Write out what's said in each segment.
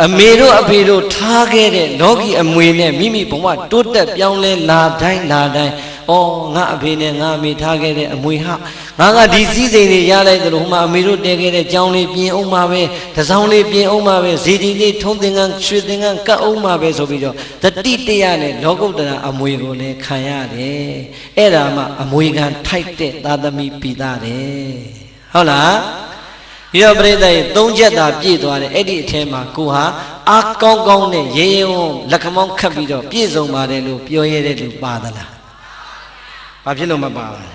အမေတို့အဖေတို့ထားခဲ့တဲ့လောကီအမွေနဲ့မိမိဘဝတိုးတက်ပြောင်းလဲလာတိုင်းဩငါအဖေနဲ့ငါအမေထားခဲ့တဲ့အမွေဟာငါကဒီစည်းစိမ်တွေရလိုက်တယ်လို့ဟိုမှာအမေတို့တည်ခဲ့တဲ့ကြောင်းလေးပြင်အောင်မှာပဲတစောင်းလေးပြင်အောင်မှာပဲဇီတီလေးထုံးသင်္ကန်းရွှေသင်္ကန်းကတ်အောင်မှာပဲဆိုပြီးတော့တတိတရားနဲ့လောကုတ္တရာအမွေကိုလည်းခံရတယ်အဲ့ဒါမှအမွေခံထိုက်တဲ့သာသမီပိသားတယ်ဟုတ်လားပြီးတော့ပြိဿရဲ့၃ချက်သာပြည့်သွားတယ်အဲ့ဒီအထဲမှာကိုဟာအားကောင်းကောင်းနဲ့ရေရင်ဝန်းလက်ခမောင်းခတ်ပြီးတော့ပြည့်စုံပါတယ်လို့ပြောရတဲ့လူပါသလားဘာဖြစ်လို့မပါလဲ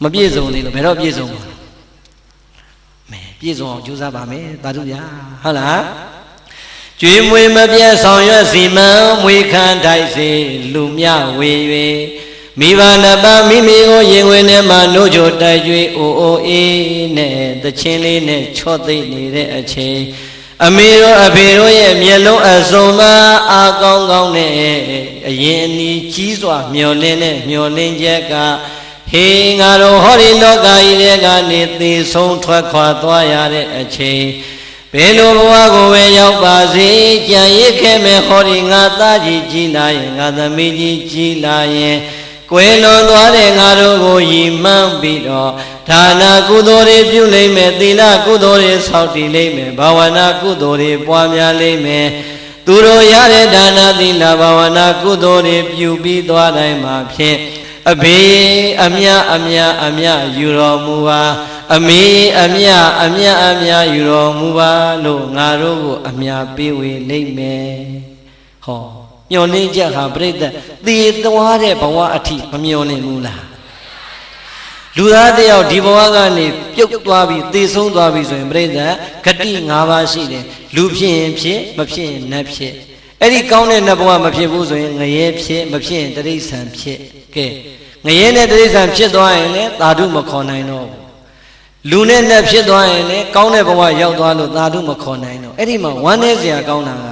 မပြည့်စုံသေးလို့ဘယ်တော့ပြည့်စုံမှာမဲပြည့်စုံအောင်ကြိုးစားပါမယ်သာဓုဗျာဟုတ်လားကျွေးမွေမပြတ်ဆောင်ရွက်စီမံမွေခံတိုက်စေလူမြဝေ၍မိဘနှစ်ပါးမိမိကိုရင်ဝင်ထဲမှာနှုတ်ချိုတိုက်ကြွေးအိုအိုအေးနဲ့သချင်းလေးနဲ့ချော့သိမ့်နေတဲ့အချိန်အမေတို့အဖေတို့ရဲ့မျက်လုံးအစုံမှာအားကောင်းကောင်းနဲ့အရင်အနီးကြီးစွာမျောလင်းတဲ့မျောလင်းချက်ကဟေးငါတို့ဟောဒီလောကကြီးထဲကနေသေဆုံးထွက်ခွာသွားရတဲ့အချိန်ဘယ်လိုဘဝကိုပဲရောက်ပါစေကြံရစ်ခဲ့မဲ့ဟောဒီငါသားကြီးကြီးလာရင်ငါသမီးကြီးကြီးလာရင်ကွယ်လွန်သွားတဲ့ငါတို့ကိုရည်မှန်းပြီးတော့ဒါနာကုသိုလ်တွေပြုလိမ့်မယ်သီလကုသိုလ်တွေဆောက်တည်လိမ့်မယ်ဘာဝနာကုသိုလ်တွေပွားများလိမ့်မယ်သူတို့ရတဲ့ဒါနာသီလဘာဝနာကုသိုလ်တွေပြုပြီးသွားတိုင်းမှာဖြင့်အဖေအမြယူတော်မူပါအမေအမြယူတော်မူပါလို့ငါတို့ကိုအမြပေးဝေလိမ့်မယ်ဟောမျောလင်းချက်ဟာပြိတ္တသေသွားတဲ့ဘဝအထိမမျောလင်းဘူးလားလူသားတယောက်ဒီဘဝကနေပြုတ်သွားပြီးသေဆုံးသွားပြီဆိုရင်ပြိတ္တဂတိ၅ပါးရှိတယ်လူဖြစ်ရင်ဖြစ်မဖြစ်ရင်နတ်ဖြစ်အဲ့ဒီကောင်းတဲ့နတ်ဘဝမဖြစ်ဘူးဆိုရင်ငရဲဖြစ်မဖြစ်ရင်တိရစ္ဆာန်ဖြစ်ကဲငရဲနဲ့တိရစ္ဆာန်ဖြစ်သွားရင်လည်းသာဓုမခေါ်နိုင်တော့ဘူးလူနဲ့နတ်ဖြစ်သွားရင်လည်းကောင်းတဲ့ဘဝရောက်သွားလို့သာဓုမခေါ်နိုင်တော့အဲ့ဒီမှာဝမ်းနည်းစရာကောင်းတာက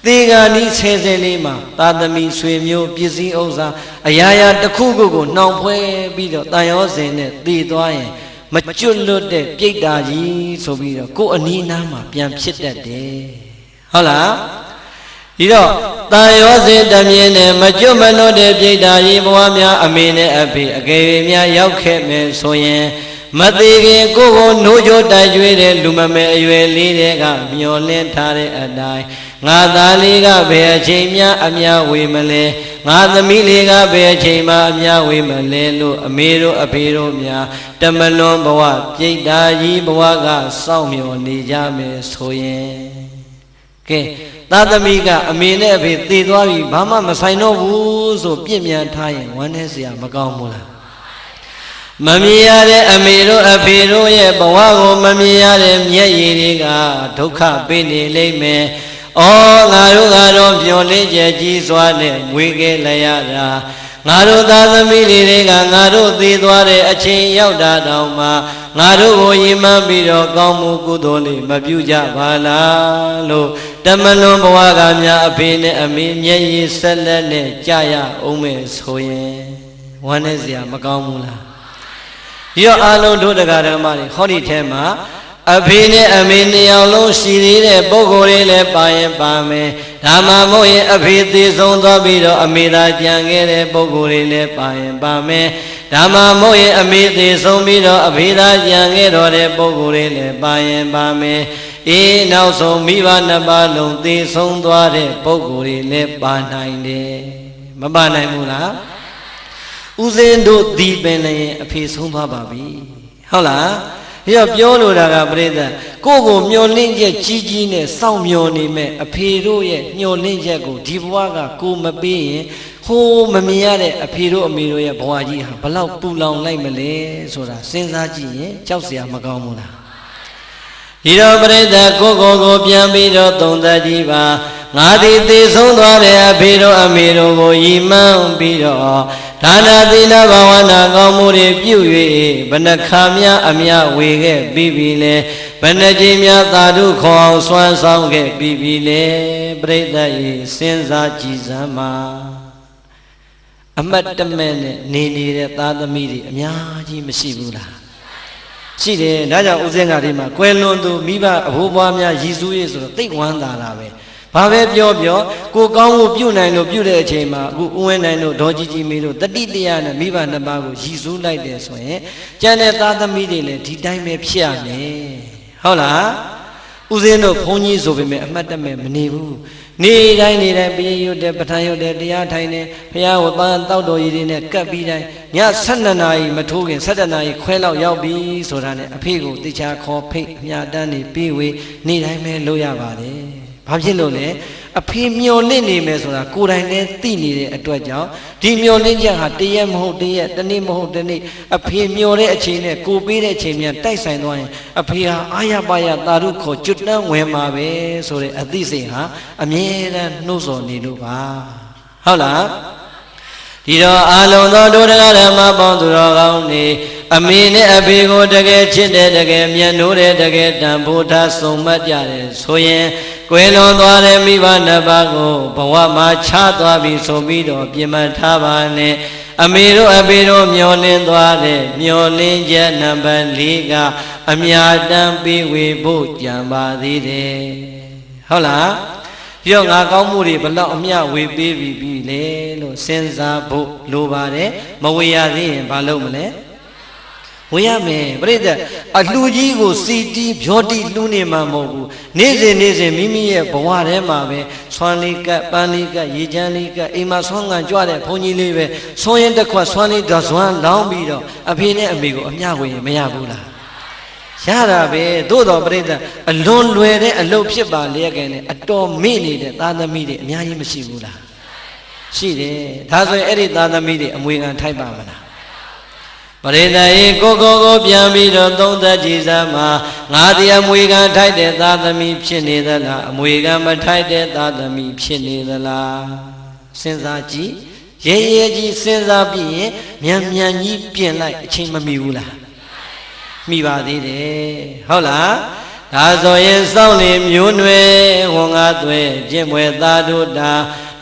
သေဂာနီဆဲဆဲလေးမှာသာသမီဆွေမျိုးပစ္စည်းဥစ္စာအရာရာတစ်ခုခုကိုနှောင်ဖွဲပြီးတော့တန်ရောစင်နဲ့တည်သွားရင်မကျွတ်လွတ်တဲ့ပြိတ္တာကြီးဆိုပြီးတော့ကိုယ်အနီးနားမှာပြန်ဖြစ်တတ်တယ်ဟုတ်လားဒီတော့တန်ရောစင်တမြင်နဲ့မကျွတ်မလွတ်တဲ့ပြိတ္တာကြီးဘဝများအမေနဲ့အဖေအကယ်၍များရောက်ခဲ့မယ်ဆိုရင်မသေးခင်ကိုယ်နှိုးကြိုးတိုက်ကြွေးတဲ့လူမမဲအရွယ်လေးတွေကမျောလင်းထားတဲ့အတိုင်းငါသားလေးကဘယ်အချိန်များအများဝေမလဲငါသမီးလေးကဘယ်အချိန်မှအများဝေမလဲလို့အမေတို့အဖေတို့များတမလွန်ဘဝပြိတ္တာကြီးဘဝကစောင့်မျှော်နေကြမယ်ဆိုရင်ကဲသားသမီးကအမေနဲ့အဖေသေသွားပြီဘာမှမဆိုင်တော့ဘူးဆိုပြစ်မြန်ထားရင်ဝမ်းနည်းစရာမကောင်းဘူးလားမမြင်ရတဲ့အမေတို့အဖေတို့ရဲ့ဘဝကိုမမြင်ရတဲ့မျက်ရည်တွေကဒုက္ခပေးနေလိမ့်မယ်။အော်ငါတို့ကတော့မျောလင်းချက်ကြီးစွာနဲ့မွေးခဲ့လိုက်ရတာငါတို့သားသမီးတွေကငါတို့သေသွားတဲ့အချိန်ရောက်တာတောင်မှငါတို့ကိုယဉ်မှန်းပြီးတော့ကောင်းမှုကုသိုလ်လေးမပြုကြပါလားလို့တမလွန်ဘဝကများအဖေနဲ့အမေမျက်ရည်ဆက်လက်နဲ့ကြာရအောင်မယ်ဆိုရင်ဝမ်းနည်းစရာမကောင်းဘူးလားဒီတော့အာလုံးတို့တရားဓမ္မတွေဟောဒီထဲမှာအဖေနဲ့အမေနှစ်ယောက်လုံးရှိသေးတဲ့ပုဂ္ဂိုလ်တွေလည်းပါရင်ပါမယ်ဒါမှမဟုတ်ရင်အဖေသေဆုံးသွားပြီးတော့အမေသာကြံခဲ့တဲ့ပုဂ္ဂိုလ်တွေလည်းပါရင်ပါမယ်ဒါမှမဟုတ်ရင်အမေသေဆုံးပြီးတော့အဖေသာကြံခဲ့တော့တဲ့ပုဂ္ဂိုလ်တွေလည်းပါရင်ပါမယ်အေးနောက်ဆုံးမိဘနှစ်ပါးလုံးသေဆုံးသွားတဲ့ပုဂ္ဂိုလ်တွေလည်းပါနိုင်တယ်မပါနိုင်ဘူးလားဦးဇင်းတို့ဒီပင်လည်းအဖေဆုံးသွားပါပြီဟုတ်လားဒီတော့ပြောလိုတာကပြိဿကိုယ့်ကိုမျောလင့်ချက်ကြီးကြီးနဲ့စောင့်မျောနေမဲ့အဖေတို့ရဲ့မျောလင့်ချက်ကိုဒီဘဝကကိုမပေးရင်ဟိုးမမြင်ရတဲ့အဖေတို့အမေတို့ရဲ့ဘဝကြီးဟာဘလောက်ပူလောင်လိုက်မလဲဆိုတာစဉ်းစားကြည့်ရင်ကြောက်စရာမကောင်းဘူးလားဒီတော့ပြိဿကိုပြန်ပြီးတော့သုံးသပ်ကြည့်ပါငါသည်သေဆုံးသွားတဲ့အဖေတို့အမေတို့ကိုယဉ်မှန်းပြီးတော့ဒါနာသီလဘာဝနာကောင်းမှုတွေပြု၍ဘဏ္ဍခါများအမြဝေခဲ့ပြီးပြီလေဘဏ္ဍကြီးများသာဓုခေါ်အောင်စွမ်းဆောင်ခဲ့ပြီးပြီလေပြိဿရေစဉ်းစားကြည့်စမ်းပါအမတ်တမဲ့နဲ့နေနေတဲ့သားသမီးတွေအများကြီးမရှိဘူးလား ရှိတယ်ဒါကြောင့်ဥစဉ်ကဒီမှာကွယ်လွန်သူမိဘအဘိုးဘွားများရည်စူးရေးဆိုတော့သိဝမ်းသာတာပဲဘာပဲပြောကိုကောင်းဖို့ပြုနိုင်လို့ပြုတဲ့အချိန်မှာအခုဦးဝင်းနိုင်တို့ဒေါ်ကြီးကြီးမေတို့တတိတရားနဲ့မိဘနှစ်ပါးကိုရည်စူးလိုက်တယ်ဆိုရင်ကျန်တဲ့သားသမီးတွေလည်းဒီတိုင်းပဲဖြစ်ရမယ်ဟုတ်လားဦးစင်းတို့ဘုန်းကြီးဆိုပေမဲ့အမှတ်တမဲ့မနေဘူးနေတိုင်းပြေးရွတ်တယ်ပဋ္ဌာန်းရွတ်တယ်တရားထိုင်တယ်ဘုရားဝပန်းတောက်တော်ရည်တွေနဲ့ကပ်ပြီးတိုင်းည12နာရီမထိုးခင်17နာရီခွဲလောက်ရောက်ပြီဆိုတာနဲ့အဖေကိုတေချာခေါ်ဖိတ်အမြတန်းနေပြီးဝေးနေတိုင်းပဲလုပ်ရပါတယ်ဘာဖြစ်လို့လဲအဖေမျောလင့်နေမယ်ဆိုတာကိုယ်တိုင်လည်းသိနေတဲ့အတွက်ကြောင့်ဒီမျောလင့်ချက်ဟာတရက်မဟုတ်တရက်တနေ့မဟုတ်တနေ့အဖေမျောတဲ့အချိန်နဲ့ကိုပေးတဲ့အချိန်မြန်တိုက်ဆိုင်သွားရင်အဖေဟာအာရပါရသာဓုခေါ်ကျွတ်တန်းဝင်မှာပဲဆိုတဲ့အသိစိတ်ဟာအမြဲတမ်းနှိုးဆော်နေလို့ပါဟုတ်လားဒီတော့အာလုံသောဒုဒကဓမ္မပေါင်းသူတော်ကောင်းနေအမေနဲ့အဖေကိုတကယ်ချစ်တယ်တကယ်မြတ်နိုးတယ်တကယ်တန်ဖိုးထားစုံမတ်ကြတယ်ဆိုရင်ကွယ်လွန်သွားတဲ့မိဘနှစ်ပါးကိုဘဝမှာခြားသွားပြီဆိုပြီးတော့ပြင်မှထားပါနဲ့အမေတို့အဖေတို့မျောလင်းသွားတဲ့မျောလင်းချက်နံပါတ်၄ကအမြတ်တမ်းပေးဝေဖို့ကြံပါသေးတယ်ဟုတ်လားပြောငါကောင်းမှုတွေဘလောက်အမြဝေပေးပြီလေလို့စဉ်းစားဖို့လိုပါတယ်မဝေရသေးရင်ဘာလုပ်မလဲဝေရမယ်ပြိတ္တအလှကြီးကိုစီတီးဖြောတိလှူနေမှာမဟုတ်ဘူးနေ့စဉ်မိမိရဲ့ဘဝထဲမှာပဲဆွမ်းလေးကပ်ပန်းလေးကပ်ရေချမ်းလေးကပ်အိမ်မှာဆွမ်းငံကြွတဲ့ဘုန်းကြီးလေးပဲဆွမ်းရင်တစ်ခွက်ဆွမ်းလေးတစ်စွမ်းလောင်းပြီးတော့အဖေနဲ့အမေကိုအမြဝေရင်မရဘူးလားရတာပဲသို့တော်ပြိတ္တအလွန်လွယ်တဲ့အလုပ်ဖြစ်ပါလျက်ကနေအတော်မေ့နေတဲ့သားသမီးတွေအများကြီးမရှိဘူးလားရှိတယ်ဒါဆိုရင်အဲ့ဒီသားသမီးတွေအမွေခံထိုက်ပါမလားပရိသတ်ရေကိုပြန်ပြီးတော့သုံးသပ်ကြည့်စမ်းမှာငါဒီအမွေခံထိုက်တဲ့သားသမီးဖြစ်နေသလားအမွေခံမထိုက်တဲ့သားသမီးဖြစ်နေသလားစဉ်းစားကြည့်ရဲကြီးစဉ်းစားပြီးရင်မြန်ကြီးပြင်လိုက်အချိန်မမီဘူးလားမိပါသေးတယ်ဟုတ်လားဒါဆိုရင်စောင့်လေမျိုးနွယ်ဝန်ကားသွဲပြင့်မွယ်သားတို့တာ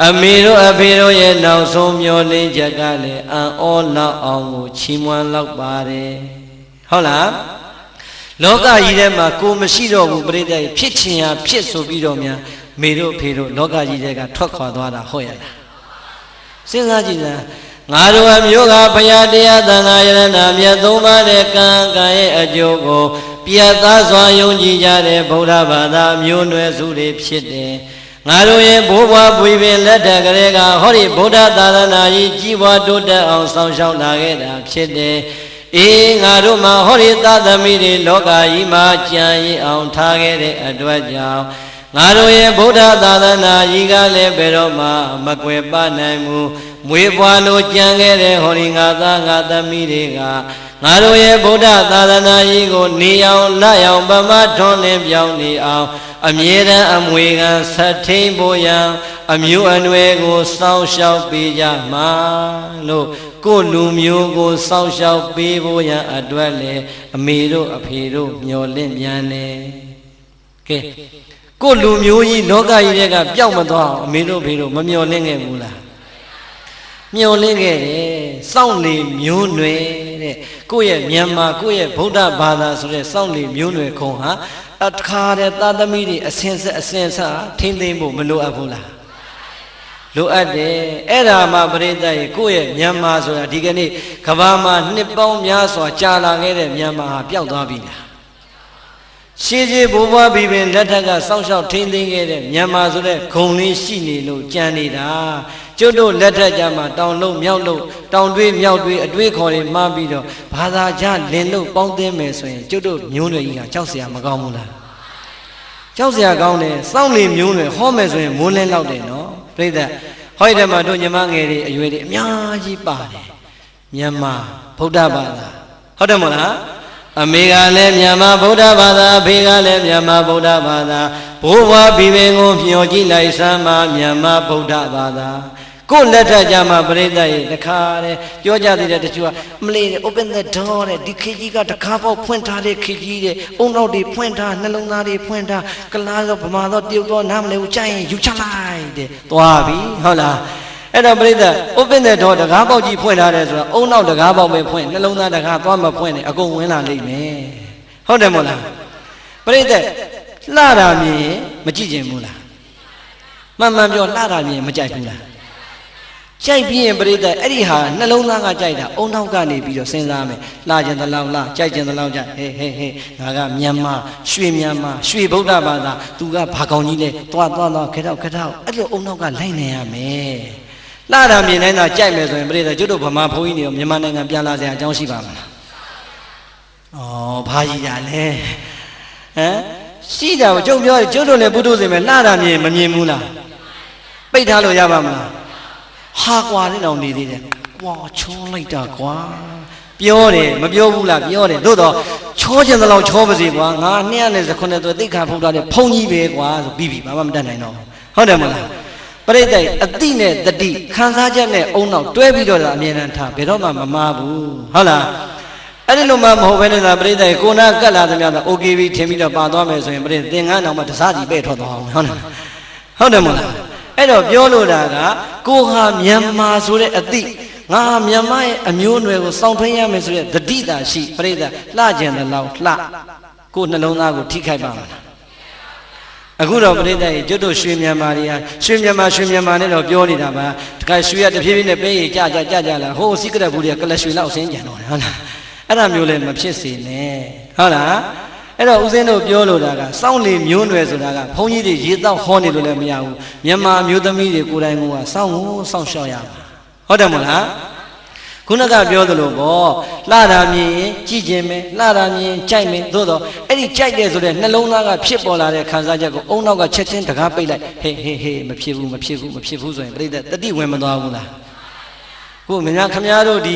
အမေတို့အဖေတို့ရဲ့နောက်ဆုံးမျောလင်းချက်ကလည်းအံ့ဩလောက်အောင်ကိုချီးမွမ်းလောက်ပါတယ်ဟုတ်လားလောကကြီးထဲမှာကိုမရှိတော့ဘူးပြိတ္တဖြစ်ချင်ရဖြစ်ဆိုပြီးတော့များမေတို့ဖေတို့လောကကြီးထဲကထွက်ခွာသွားတာဟုတ်ရလားစဉ်းစားကြည့်စမ်းငါတို့အမျိုးကဘုရားတရားသံဃာယရဏမြတ်သုံးပါးတဲ့ကံရဲ့အကျိုးကိုပြတ်သားစွာယုံကြည်ကြတဲ့ဗုဒ္ဓဘာသာမျိုးနွယ်စုတွေဖြစ်တယ်ငါတို့ရဲ့ဘိုးဘွားဘွေပင်လက်ထက်ကလေးကဟောဒီဗုဒ္ဓသာသနာကြီးကြီးပွားတိုးတက်အောင်ဆောင်ရှောက်လာခဲ့တာဖြစ်တယ်အေးငါတို့မှာဟောဒီသာသမီတွေလောကကြီးမှာကြံရည်အောင်ထားခဲ့တဲ့အတွက်ကြောင့်ငါတို့ရဲ့ဗုဒ္ဓသာသနာကြီးကလည်းဘယ်တော့မှမကွယ်ပနိုင်ဘူးမွေးဖွားလို့ကြံခဲ့တဲ့ဟောဒီငါသားငါသမီးတွေကငါတို့ရဲ့ဗုဒ္ဓသာသနာကြီးကိုနေအောင်လက်အောင်ဗမာထွန်းလင်းပြောင်းနေအောင်အမြဲတမ်းအမွေခံဆက်ထိန်ဖို့ရန်အမျိုးအနွယ်ကိုစောင့်ရှောက်ပေးကြမှာလို့ကိုလူမျိုးကိုစောင့်ရှောက်ပေးဖို့ရန်အတွက်လေအမေတို့အဖေတို့မျော်လင့်မြန်နေကဲကိုလူမျိုးကြီးလောကကြီးတွေကပျောက်မသွားအောင်အမေတို့ဖေတို့မမျော်လင့်ခဲ့ဘူးလားမျော်လင့်ခဲ့တယ်စောင့်လေမျိုးနွယ်တဲ့ကိုယ့်ရဲ့မြန်မာကိုယ့်ရဲ့ဗုဒ္ဓဘာသာဆိုတဲ့စောင့်လေမျိုးနွယ်ခုံဟာအခါတဲ့သာသမီတွေအစင်ဆက်ထိမ့်သိမ့်ဖို့မလိုအပ်ဘူးလားလိုအပ်တယ်အဲ့ဒါမှပရိသတ်ရေကိုယ့်ရဲ့မြန်မာဆိုတာဒီကနေ့ကဘာမှာနှစ်ပေါင်းများစွာကြာလာခဲ့တဲ့မြန်မာဟာပျောက်သွားပြီလားရှေးဘိုးဘွားဘီပင်လက်ထက်ကစောင့်ရှောက်ထိန်းသိမ်းခဲ့တဲ့မြန်မာဆိုတဲ့ဂုံလေးရှိနေလို့ကြံနေတာကျွတ်တို့လက်ထက်ကြမှာတောင်လုံးမြောက်လုံးတောင်တွေးမြောက်တွေးအတွေးခေါ်တွေမှားပြီးတော့ဘာသာကြလင်လို့ပေါင်းသိမ်းမယ်ဆိုရင်ကျွတ်တို့မျိုးနွယ်ကြီးကကြောက်เสียမကောင်းဘူးလားကြောက်เสียကောင်းတယ်စောင့်လေမျိုးနွယ်ဟောမယ်ဆိုရင်မိုးလင်းလောက်တယ်နော်ပြိဿဟောဒီထဲမှာတို့ညီမငယ်တွေအရွယ်တွေအများကြီးပါတယ်မြန်မာဗုဒ္ဓဘာသာဟုတ်တယ်မဟုတ်လားအမေကလည်းမြန်မာဗုဒ္ဓဘာသာအဖေကလည်းမြန်မာဗုဒ္ဓဘာသာဘိုးဘွားဘီပင်ကိုမျှော်ကြည့်လိုက်စမ်းမှာမြန်မာဗုဒ္ဓဘာသာကိုလက်ထက်ကြမှာပြိဿရဲ့တခါတဲ့ပြောကြသေးတဲ့တချို့ကမလေး open the door တဲ့ဒီခေကြီးကတခါပေါက်ဖွင့်ထားတဲ့ခေကြီးတဲ့အုံနောက်တွေဖွင့်ထားနှလုံးသားတွေဖွင့်ထားကလားတော့ဗမာတော့တရုတ်တော့နားမလဲဘူးကြိုက်ရင်ယူချလိုက်တဲ့သွားပြီဟုတ်လားအဲ့တော့ပြိဿ open the door တကားပေါက်ကြီးဖွင့်ထားတယ်ဆိုတော့အုံနောက်တကားပေါက်ပဲဖွင့်နှလုံးသားတကားသွားမဖွင့်နဲ့အကုန်ဝင်လာလိမ့်မယ် ဟုတ်တယ်မို့လားပြိတ္တလှတာမြင်မကြည့်ခြင်းဘူးလားမှန်မှန်ပြောလှတာမြင်မကြိုက်ဘူးလားကြိုက်ပြီးရင်ပြိတ္တအဲ့ဒီဟာနှလုံးသားကကြိုက်တာအုံနောက်ကနေပြီးတော့စဉ်းစားမယ်လှခြင်းတလောက်လှကြိုက်ခြင်းတလောက်ကြိုက်ဟေးငါကမြန်မာရွှေမြန်မာရွှေဗုဒ္ဓဘာသာသူကဘာကောင်းကြီးလဲသွားခက်တော့အဲ့လိုအုံနောက်ကလိုက်နေရမယ်လှတာမြင်တိုင်းသာကြိုက်မယ်ဆိုရင်ပြိတ္တကျွတ်တို့ဗမာဘုန်းကြီးတွေမြန်မာနိုင်ငံပြန်လာစရာအကြောင်းရှိပါမလားဩဘာကြီးတာလဲဟမ်ရှိတာကိုကျုပ်ပြောတယ်ကျွတ်တို့လည်းပုထုဇဉ်ပဲလှတာမြင်မမြင်ဘူးလားပိတ်ထားလို့ရပါမလားဟာကွာနဲ့တော့နေသေးတယ်ကွာချောလိုက်တာကွာပြောတယ်မပြောဘူးလားပြောတယ်သို့တော့ချောခြင်းတလောက်ချောပါစေကွာငါ229သွဲသိက္ခာဖုတ်တာတဲ့ဖုန်ကြီးပဲကွာဆိုပြီးဘာမှမတတ်နိုင်တော့ဟုတ်တယ်မလားပရိသတ်အတိနဲ့တတိခံစားချက်နဲ့အုံနောက်တွဲပြီးတော့အမြဲတမ်းထားဘယ်တော့မှမမားဘူးဟုတ်လားအဲ့ဒီလိုမှမဟုတ်ဘဲနဲ့သာပရိသတ်ကိုနာကတ်လာသမျှသာ OKB ထင်ပြီးတော့ပါသွားမယ်ဆိုရင်ပရိသတ်သင်္ကန်းတော်မှာတစားစီပဲ့ထွက်သွားအောင်ဟုတ်တယ်မလားအဲ့တော့ပြောလို့တာကကိုဟာမြန်မာဆိုတဲ့အတိငါမြန်မာရဲ့အမျိုးအနွယ်ကိုစောင့်ထွင်းရမယ်ဆိုတဲ့တတိတာရှိပရိသတ်လှကျင်တဲ့လောက်လှကိုနှလုံးသားကိုထိခိုက်ပါမလားအခုတော့ပရိသတ်ကြီးကျွတ်တို့ရွှေမြန်မာတွေကရွှေမြန်မာနဲ့တော့ပြောနေတာပါတခါရွှေရတဖြည်းဖြည်းနဲ့ပေးရကြလာဟိုစိကရက်ဘူးတွေကလရွှေလောက်ဆင်းကြံတော့တယ်ဟုတ်လားအဲ့ဒါမျိုးလည်းမဖြစ်စေနဲ့ဟုတ်လားအဲ့တော့ဦးဇင်းတို့ပြောလို့တာကစောင့်လေမျိုးနွယ်ဆိုတာကဘုန်းကြီးတွေရေတောက်ဟောနေလို့လည်းမရဘူးမြန်မာမျိုးသမီးတွေကိုယ်တိုင်ကစောင့်ရှောက်ရမှာဟုတ်တယ်မလားခုနကပြောသလိုပေါ့လှတာမြင်ရင်ကြည့်ခြင်းပဲလှတာမြင်ကြိုက်မယ်သို့တော့အဲ့ဒီကြိုက်တယ်ဆိုတဲ့နှလုံးသားကဖြစ်ပေါ်လာတဲ့ခံစားချက်ကိုအုံနောက်ကချက်ချင်းတကားပိတ်လိုက်ဟေးမဖြစ်ဘူးဆိုရင်ပြိတ္တတတိဝင်မသွားဘူးလားခုမညာခမများတို့ဒီ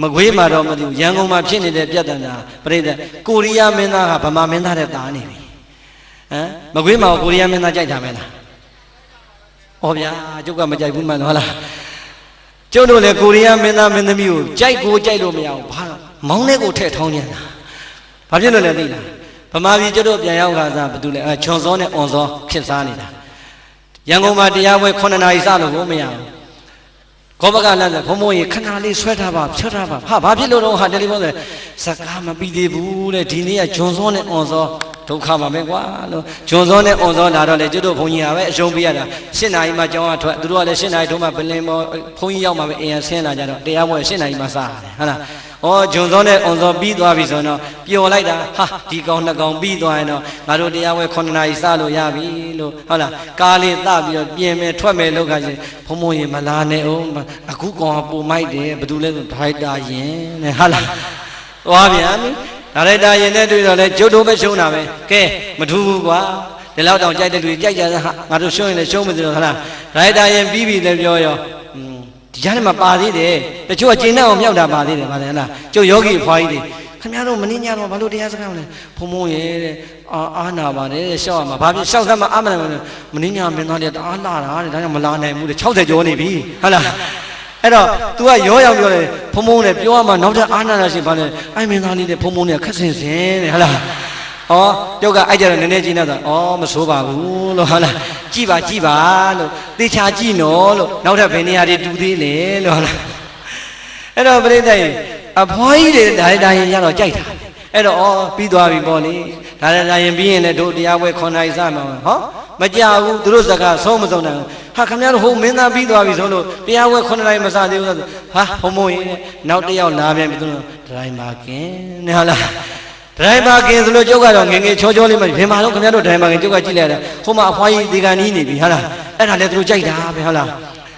မကွေးမှာတော့မသိဘူးရန်ကုန်မှာဖြစ်နေတဲ့ပြဿနာပြိတ္တကိုရီးယားမင်းသားကဗမာမင်းသားတဲ့တာနေပြီဟမ်မကွေးမှာကိုရီးယားမင်းသားကြိုက်တာမဲလားဩဗျာကျုပ်ကမကြိုက်ဘူးမှန်ဟုတ်လားကျုပ်တို့လည်းကိုရီးယားမင်းသားမင်းသမီးကိုကြိုက်လို့မရဘူးဘာမောင်းတဲ့ကိုထည့်ထောင်းနေတာဘာဖြစ်လို့လဲသိလားဗမာပြည်ကျုပ်တို့ပြန်ရောက်ခါစားဘာတူလဲချွန်စောနဲ့အွန်စောဖြစ်စားနေတာရန်ကုန်မှာတရားပွဲ9နာရီစလို့မရဘူးခေါ်ဘကလမ်းဆိုဘုံဘုံရေခဏလေးဆွဲထားပါဖြတ်ထားပါဟာဘာဖြစ်လို့တော့ဟာတယ်လီဖုန်းဆိုစကားမပြီးသေးဘူးတဲ့ဒီနေ့ကဂျွန်စောနဲ့အွန်စောဒုက္ခပါပဲကွာလို့ဂျွန်စောနဲ့အွန်စောလာတော့လေကျွတ်တို့ဘုံကြီးကပဲအရှုံးပေးရတာ7နာရီမှကျောင်းကထွက်သူတို့ကလည်း7နာရီထုံးမှပလင်ပေါ်ဘုံကြီးရောက်မှပဲအင်ရဆင်းလာကြတော့တရားပွဲ7နာရီမှစရတယ်ဟုတ်လားဩဂျွန်စောနဲ့အွန်စောပြီးသွားပြီဆိုတော့ပျော်လိုက်တာဟာဒီကောင်2ကောင်ပြီးသွားရင်တော့ငါတို့တရားပွဲ9နာရီစလို့ရပြီလို့ဟုတ်လားကားလေးသပြီးတော့ပြင်မယ်ထွက်မယ်လို့ခါချင်းဘုံဘုံရေမလာနဲ့အောင်အခုကောင်ကပုံမိုက်တယ်ဘယ်သူလဲဆိုဒရိုက်တာရင်တဲ့ဟုတ်လားသွားပြန်ပြီဒါရိုက်တာရင်နဲ့တွေ့တော့လဲကျုပ်တို့ပဲရှုံးတာပဲကဲမထူးဘူးကွာဒီလောက်တောင်ကြိုက်တဲ့လူကြိုက်ကြတဲ့ဟာငါတို့ရှုံးရင်လည်းရှုံးမသိတော့ဟုတ်လားဒါရိုက်တာရင်ပြီးပြီလည်းပြောရောဒီကြားထဲမှာပါသေးတယ်တချို့ကကျင်းတဲ့အောင်မြောက်တာပါသေးတယ်ဗါတယ်ဟလားကျုပ်ယောဂီအဖွားကြီးတွေခင်ဗျားတို့မင်းညတော့ဘာလို့တရားစကားမလဲဖုံဖုံရဲ့တဲ့အာနာပါတယ်ရှောက်ရမှာဘာဖြစ်ရှောက်သမ်းမှာအာမနာမင်းညမင်းသားတွေတအားလာတာတဲ့ဒါကြောင့်မလာနိုင်ဘူးတဲ့60ကျော်နေပြီဟုတ်လားအဲ့တော့ तू ကရောရောက်ပြောတယ်ဖုံဖုံနဲ့ပြောရမှာနောက်ထပ်အာနာနာရှိဘာလဲအိုင်မင်းသားလေးနဲ့ဖုံဖုံနဲ့ခက်ဆင်တဲ့ဟုတ်လားဩကျောက်ကအဲ့ကြတော့နည်းနည်းကြီးနေတော့ဩမဆိုးပါဘူးလို့ဟုတ်လားကြည့်ပါလို့သေချာကြည့်နော်လို့နောက်ထပ်ဘယ်နေရာတွေတူသေးလဲလို့ဟုတ်လားအဲ့တော့ပြိတ္တရဲ့အဖွားကြီးတွေဒါရိုက်တာရင်ရတော့ကြိုက်တာအဲ့တော့ဩပြီးသွားပြီပေါ့လေဒါရိုက်တာရင်ပြီးရင်လည်းတို့တရားပွဲ9နာရီစမှာဟောမကြဘူးသူတို့စကားဆုံးမဆုံးနိုင်ဘူးဟာခင်ဗျားတို့ဟိုမင်းသားပြီးသွားပြီဆိုလို့တရားပွဲ9နာရီမစသေးဘူးဆိုဟာဘုံဘုံရင်နောက်တစ်ယောက်လာပြန်ပြီသူတို့ဒရိုင်မာကင်နဲ့ဟုတ်လားဒရိုင်ဘာကင်ဆိုလို့ကျုပ်ကတော့ငငယ်ချောလေးမှဘယ်မှာတော့ခင်ဗျားတို့ဒရိုင်ဘာကင်ကျုပ်ကကြည့်လိုက်တာဟိုမှာအဖွားကြီးဒီကနီးနေပြီဟုတ်လားအဲ့ဒါလည်းသူတို့ကြိုက်တာပဲဟုတ်လာ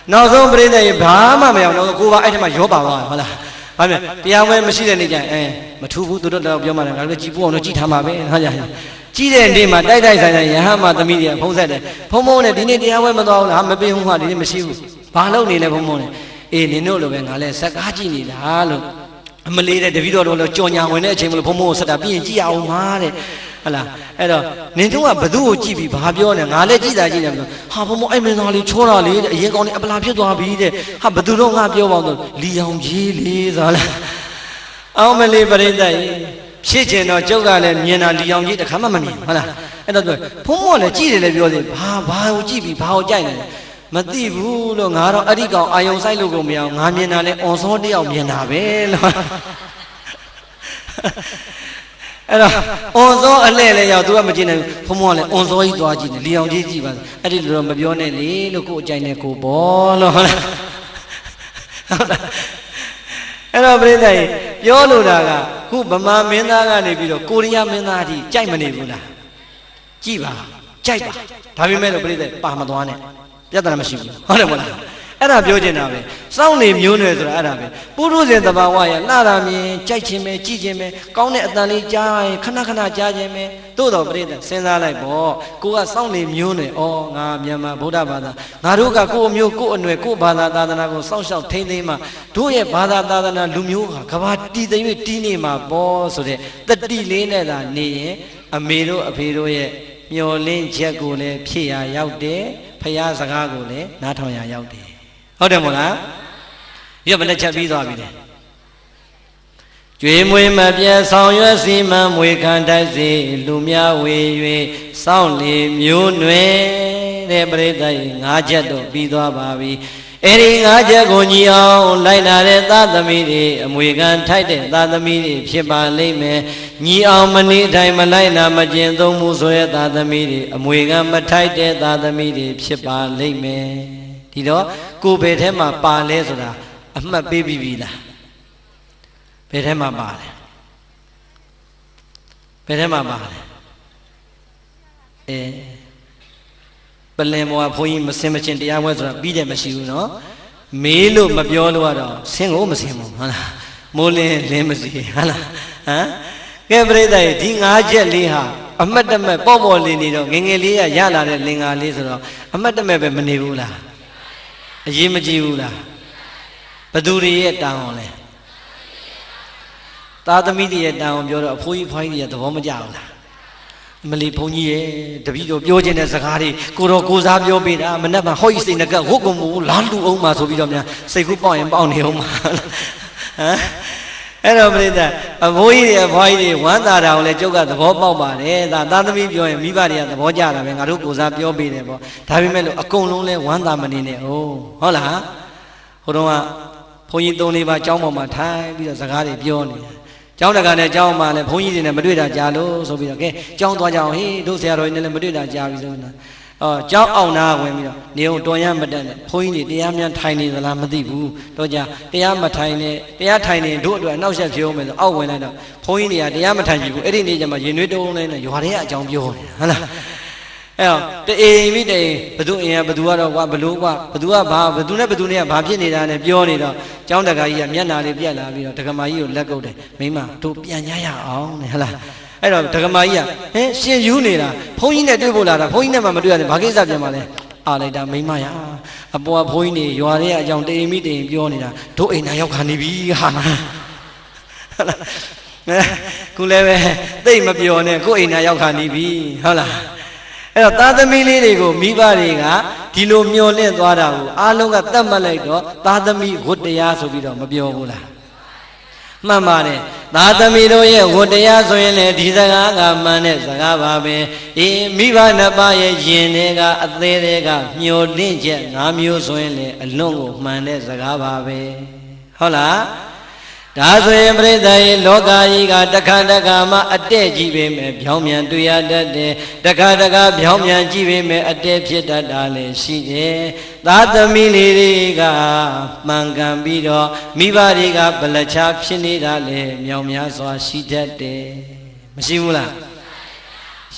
းနောက်ဆုံးပြိတ္တရေဘာမှမရအောင်တော့ကိုကအဲ့ဒီမှာရောပါသွားဟုတ်လားဘာဖြစ်တရားပွဲမရှိတဲ့နေ့ကျရင်မထူးဘူးသူတို့တော့ပြောမှလည်းငါတို့ကြည်ပူအောင်တော့ကြည်ထားမှာပဲဟုတ်ကြကြီးတဲ့နေ့မှာတိုက်ဆိုင်ရဟန်းမသမီးတွေဖုံးဆက်တယ်ဖုံးဖုံးနဲ့ဒီနေ့တရားပွဲမသွားဘူးလားမပေးဘူးဟာဒီနေ့မရှိဘူးဘာလုပ်နေလဲဖုံးဖုံးနဲ့အေးနင်တို့လိုပဲငါလည်းစကားကြည့်နေတာလို့အမလေးတဲ့တပည့်တော်တို့လည်းကြော်ညာဝင်တဲ့အချိန်မလို့ဘုံဘုံကိုဆက်တာပြီးရင်ကြည့်ရအောင်ပါတဲ့ဟုတ်လားအဲ့တော့နင်တို့ကဘသူ့ကိုကြည့်ပြီးဘာပြောနေငါလည်းကြည့်တာကြည့်တယ်ဟာဘုံဘုံအဲ့မင်းသားလေးချောတာလေးတဲ့အရင်ကောင်းနေအပလာဖြစ်သွားပြီတဲ့ဟာဘသူတော့ငါပြောပါတော့လီအောင်ကြီးလေးဆိုလားအောင်မလေးပရိသတ်ဖြစ်ကျင်တော့ကျုပ်ကလည်းမြင်တာလီအောင်ကြီးတခါမှမမြင်ဟုတ်လားအဲ့တော့ဘုံဘုံလည်းကြည့်တယ်လည်းပြောသေးဘာကိုကြည့်ပြီးဘာကိုကြိုက်နေမသိဘူးလို့ငါတော့အဲ့ဒီကောင်အာယုံဆိုင်လို့ကိုမရအောင်ငါမြင်တာလဲအွန်စောတယောက်မြင်တာပဲလို့ ဇောအလဲလဲရောက်သူကမကြည့်နိုင်ဘူးဘုံမောလည်းအွန်ဇောကြီးသွားကြည့်နေလီအောင်ကြီးကြည့်ပါအဲ့ဒီလိုတော့မပြောနဲ့လေလို့ကိုယ်အကြိုက်နဲ့ကိုဘောလို့ဟုတ်လားအဲ့တော့ပြိဿကြီးပြောလို့တာကခုဗမာမင်းသားကနေပြီးတော့ကိုရီးယားမင်းသားအထိကြိုက်မနေဘူးလားကြည့်ပါကြိုက်ပါဒါပေမဲ့လို့ပြိဿပါမသွားနဲ့ပြဿနာမရှိဘူးဟုတ်တယ်မလားအဲ့ဒါပြောချင်တာပဲစောင့်နေမျိုးနွယ်ဆိုတာအဲ့ဒါပဲပုရုဇဉ်တဘာဝရလှတာမြင်ကြိုက်ခြင်းပဲကြည့်ခြင်းပဲကောင်းတဲ့အတန်လေးကြားရင်ခဏခဏကြားခြင်းပဲသို့တော်ပြိဿစဉ်းစားလိုက်ပေါ့ကိုကစောင့်နေမျိုးနွယ်ဩငါမြန်မာဗုဒ္ဓဘာသာငါတို့ကကိုယ့်မျိုးကိုယ့်အနွယ်ကိုယ့်ဘာသာသာသနာကိုစောင့်ရှောက်ထိန်းသိမ်းမှတို့ရဲ့ဘာသာသာသနာလူမျိုးကဘာတည်သိမ်းတည်နေမှာပေါ့ဆိုတဲ့တတိလေးနဲ့သာနေရင်အမေတို့အဖေတို့ရဲ့မျော်လင့်ချက်ကိုလည်းဖြည့်ရရောက်တယ်ဖရာစကားကိုလည်းနားထောင်ရရောက်တယ်ဟုတ်တယ်မို့လားဒီကဘယ်နဲ့ချက်ပြီးသွားပြီလဲကျွေးမွေးမပြတ်ဆောင်ရွက်စီမံမွေခံတိုက်စေလူများဝေ၍စောင့်လေမျိုးနွယ်တဲ့ပရိသတ်၅ချက်တော့ပြီးသွားပါပြီအဲ့ဒီ၅ချက်ကိုညီအောင်လိုက်လာတဲ့သာသမီတွေအမွေခံထိုက်တဲ့သာသမီတွေဖြစ်ပါလိမ့်မယ်ညီအောင်မနေတိုင်းမလိုက်နာမကျင်သုံးမှုဆိုတဲ့သာသမီတွေအမွေခံမထိုက်တဲ့သာသမီတွေဖြစ်ပါလိမ့်မယ်ဒီတော့ကိုယ်ဘယ်ထဲမှာပါလဲဆိုတာအမှတ်ပေးပြီးပြီလားဘယ်ထဲမှာပါလဲဘယ်ထဲမှာပါလဲပလင်ဘောကဘုန်းကြီးမစင်မချင်းတရားပွဲဆိုတာပြီးတယ်မရှိဘူးနော်မေးလို့မပြောလို့ကတော့ဆင်းကိုမဆင်းဘူးဟုတ်လားမိုးလင်းလင်းမစီဟုတ်လားဟမ်ကဲပြိဿရဲ့ဒီ၅ချက်လေးဟာအမှတ်တမဲ့ပေါ့ပေါ့လေးနေတော့ငငယ်လေးရလာတဲ့လင်္ကာလေးဆိုတော့အမှတ်တမဲ့ပဲမနေဘူးလားအရေးမကြီးဘူးလားဘသူတွေရဲ့တန်အောင်လဲသားသမီးတွေရဲ့တန်အောင်ပြောတော့အဖိုးကြီးဖွားကြီးတွေသဘောမကျဘူးလားမလီဘုန်းကြီးရဲ့တပည့်တော်ပြောခြင်းတဲ့စကားတွေကိုတော်ကိုစားပြောပေးတာမနဲ့မှဟောဤစိတ်ငကဝုတ်ကုံမူလာလူအောင်မှာဆိုပြီးတော့များစိတ်ကူးပေါက်ရင်ပေါက်နေအောင်မှာဟမ်အဲ့တော့ပြိဿအဖိုးကြီးတွေအဖွားကြီးတွေဝမ်းသာတာကိုလည်းကျုပ်ကသဘောပေါက်ပါတယ်ဒါသားသမီးပြောရင်မိဘတွေကသဘောကျတာပဲငါတို့ကိုစားပြောပေးတယ်ပေါ့ဒါပေမဲ့လို့အကုန်လုံးလဲဝမ်းသာမနေနဲ့ဟုတ်လားဟိုတုန်းကဘုန်းကြီး၃-၄ပါးကျောင်းပေါ်မှာထိုင်ပြီးတော့စကားတွေပြောနေတယ်ကျောင်းတကာနဲ့ကျောင်းမှာလည်းဘုန်းကြီးတွေနဲ့မတွေ့တာကြာလို့ဆိုပြီးတော့ကဲကျောင်းသွားကြအောင်ဟေးတို့ဆရာတော်ကြီးနဲ့လည်းမတွေ့တာကြာပြီဆိုတော့ကျောင်းအောင်နာဝင်ပြီးတော့နေအောင်တော်ရမတက်နဲ့ဘုန်းကြီးတွေတရားများထိုင်နေသလားမသိဘူးတော့ကြာတရားမထိုင်နဲ့တရားထိုင်နေတို့အတွက်အနောက်ဆက်ပြောမယ်ဆိုအောက်ဝင်လိုက်တော့ဘုန်းကြီးတွေကတရားမထိုင်ကြည့်ဘူးအဲ့ဒီနေ့ကျမှရင်နှွေးတုံးနေနဲ့ရွာထဲကအကြောင်းပြောနေတာဟုတ်လားအဲ့တော့တအိမ်မိတအိမ်ဘသူအိမ်ကဘသူကတော့ကွာဘလို့ကွာဘသူကဘာဘသူနဲ့ဘသူနဲ့ကဘာဖြစ်နေတာနဲ့ပြောနေတော့ကျောင်းတကာကြီးကမျက်နာလေးပြက်လာပြီးတော့ဒကမာကြီးကိုလက်ကုပ်တယ်မိမတို့ပြန်ကြရအောင်တဲ့ဟုတ်လားအဲ့တော့ဒကမာကြီးကဟင်ရှင်ယူနေတာဘုန်းကြီးနဲ့တွေ့ဖို့လာတာဘုန်းကြီးနဲ့မှမတွေ့ရတယ်ဘာကိစ္စပြန်ပါလဲအားလိုက်တာမိမရအပေါ်ကဘုန်းကြီးတွေရွာထဲကအကြောင်းတအိမ်မိတအိမ်ပြောနေတာတို့အိမ်နာရောက်ခါနေပြီဟာခုလည်းပဲသိမပြောနဲ့ကိုယ်အိမ်နာရောက်ခါနေပြီဟုတ်လားအဲ့တော့သားသမီးလေးတွေကိုမိဘတွေကဒီလိုမျောလင့်သွားတာကိုအားလုံးကတတ်မှတ်လိုက်တော့သားသမီးဝတ္တရားဆိုပြီးတော့မပြောဘူးလားမှန်ပါတယ်သားသမီးတို့ရဲ့ဝတ္တရားဆိုရင်လေဒီစကားကမှန်တဲ့စကားပါပဲအေးမိဘနှစ်ပါးရဲ့ယင်တွေကအသေးတွေကမျောလင့်ချက်၅မျိုးဆိုရင်လေအလွန်ကိုမှန်တဲ့စကားပါပဲဟုတ်လားဒါဆိုရင်ပြိဿရဲ့လောကကြီးကတခါတခါမှအတဲ့ကြီးပေမဲ့ပြောင်းပြန်တွေ့ရတတ်တယ်တခါတခါပြောင်းပြန်ကြည့်ပေမဲ့အတဲ့ဖြစ်တတ်တာလည်းရှိတယ်သားသမီးလေးတွေကမှန်ကန်ပြီးတော့မိဘတွေကဗလချဖြစ်နေတာလည်းမြောင်များစွာရှိတတ်တယ်မရှိဘူးလား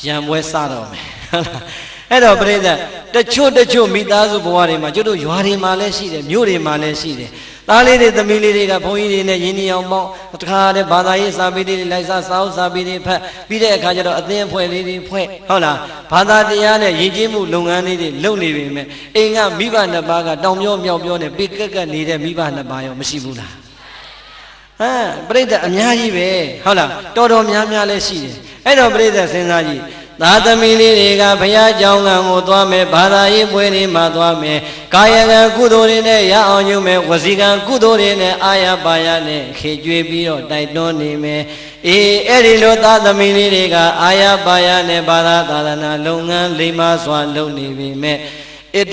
ရံပွဲစတော့မယ်ဟုတ်လားအဲ့တော့ပြိဿတချို့မိသားစုဘဝတွေမှာကျတို့ရွာတွေမှာလည်းရှိတယ်မြို့တွေမှာလည်းရှိတယ်သားလေးတွေသမီးလေးတွေကဘုန်းကြီးတွေနဲ့ယဉ်ကျေးအောင်ပေါင်းတခါတည်းဘာသာရေးစာပေတွေလိုက်စားစာအုပ်စာပေတွေဖတ်ပြီးတဲ့အခါကျတော့အသင်းအဖွဲ့လေးတွေဖွဲ့ဟုတ်လားဘာသာတရားနဲ့ယဉ်ကျေးမှုလုပ်ငန်းလေးတွေလုပ်နေပေမဲ့အိမ်ကမိဘနှစ်ပါးကတောင်ပြောမြောက်ပြောနဲ့ပိကက်ကက်နေတဲ့မိဘနှစ်ပါးရောမရှိဘူးလားပြိဿအများကြီးပဲဟုတ်လားတော်တော်များများလည်းရှိတယ်အဲ့တော့ပြိဿစဉ်းစားကြည့်သားသမီးလေးတွေကဘုရားကျောင်းကံကိုသွားမယ်ဘာသာရေးပွဲတွေမှာသွားမယ်ကာယကံကုသိုလ်တွေနဲ့ရအောင်ယူမယ်ဝစီကံကုသိုလ်တွေနဲ့အာရပါရနဲ့ခေကြွေးပြီးတော့တိုက်တွန်းနေမယ်အေးအဲ့ဒီလိုသားသမီးလေးတွေကအာရပါရနဲ့ဘာသာသာသနာလုပ်ငန်းလိမ္မာစွာလုပ်နေပြီမဲ့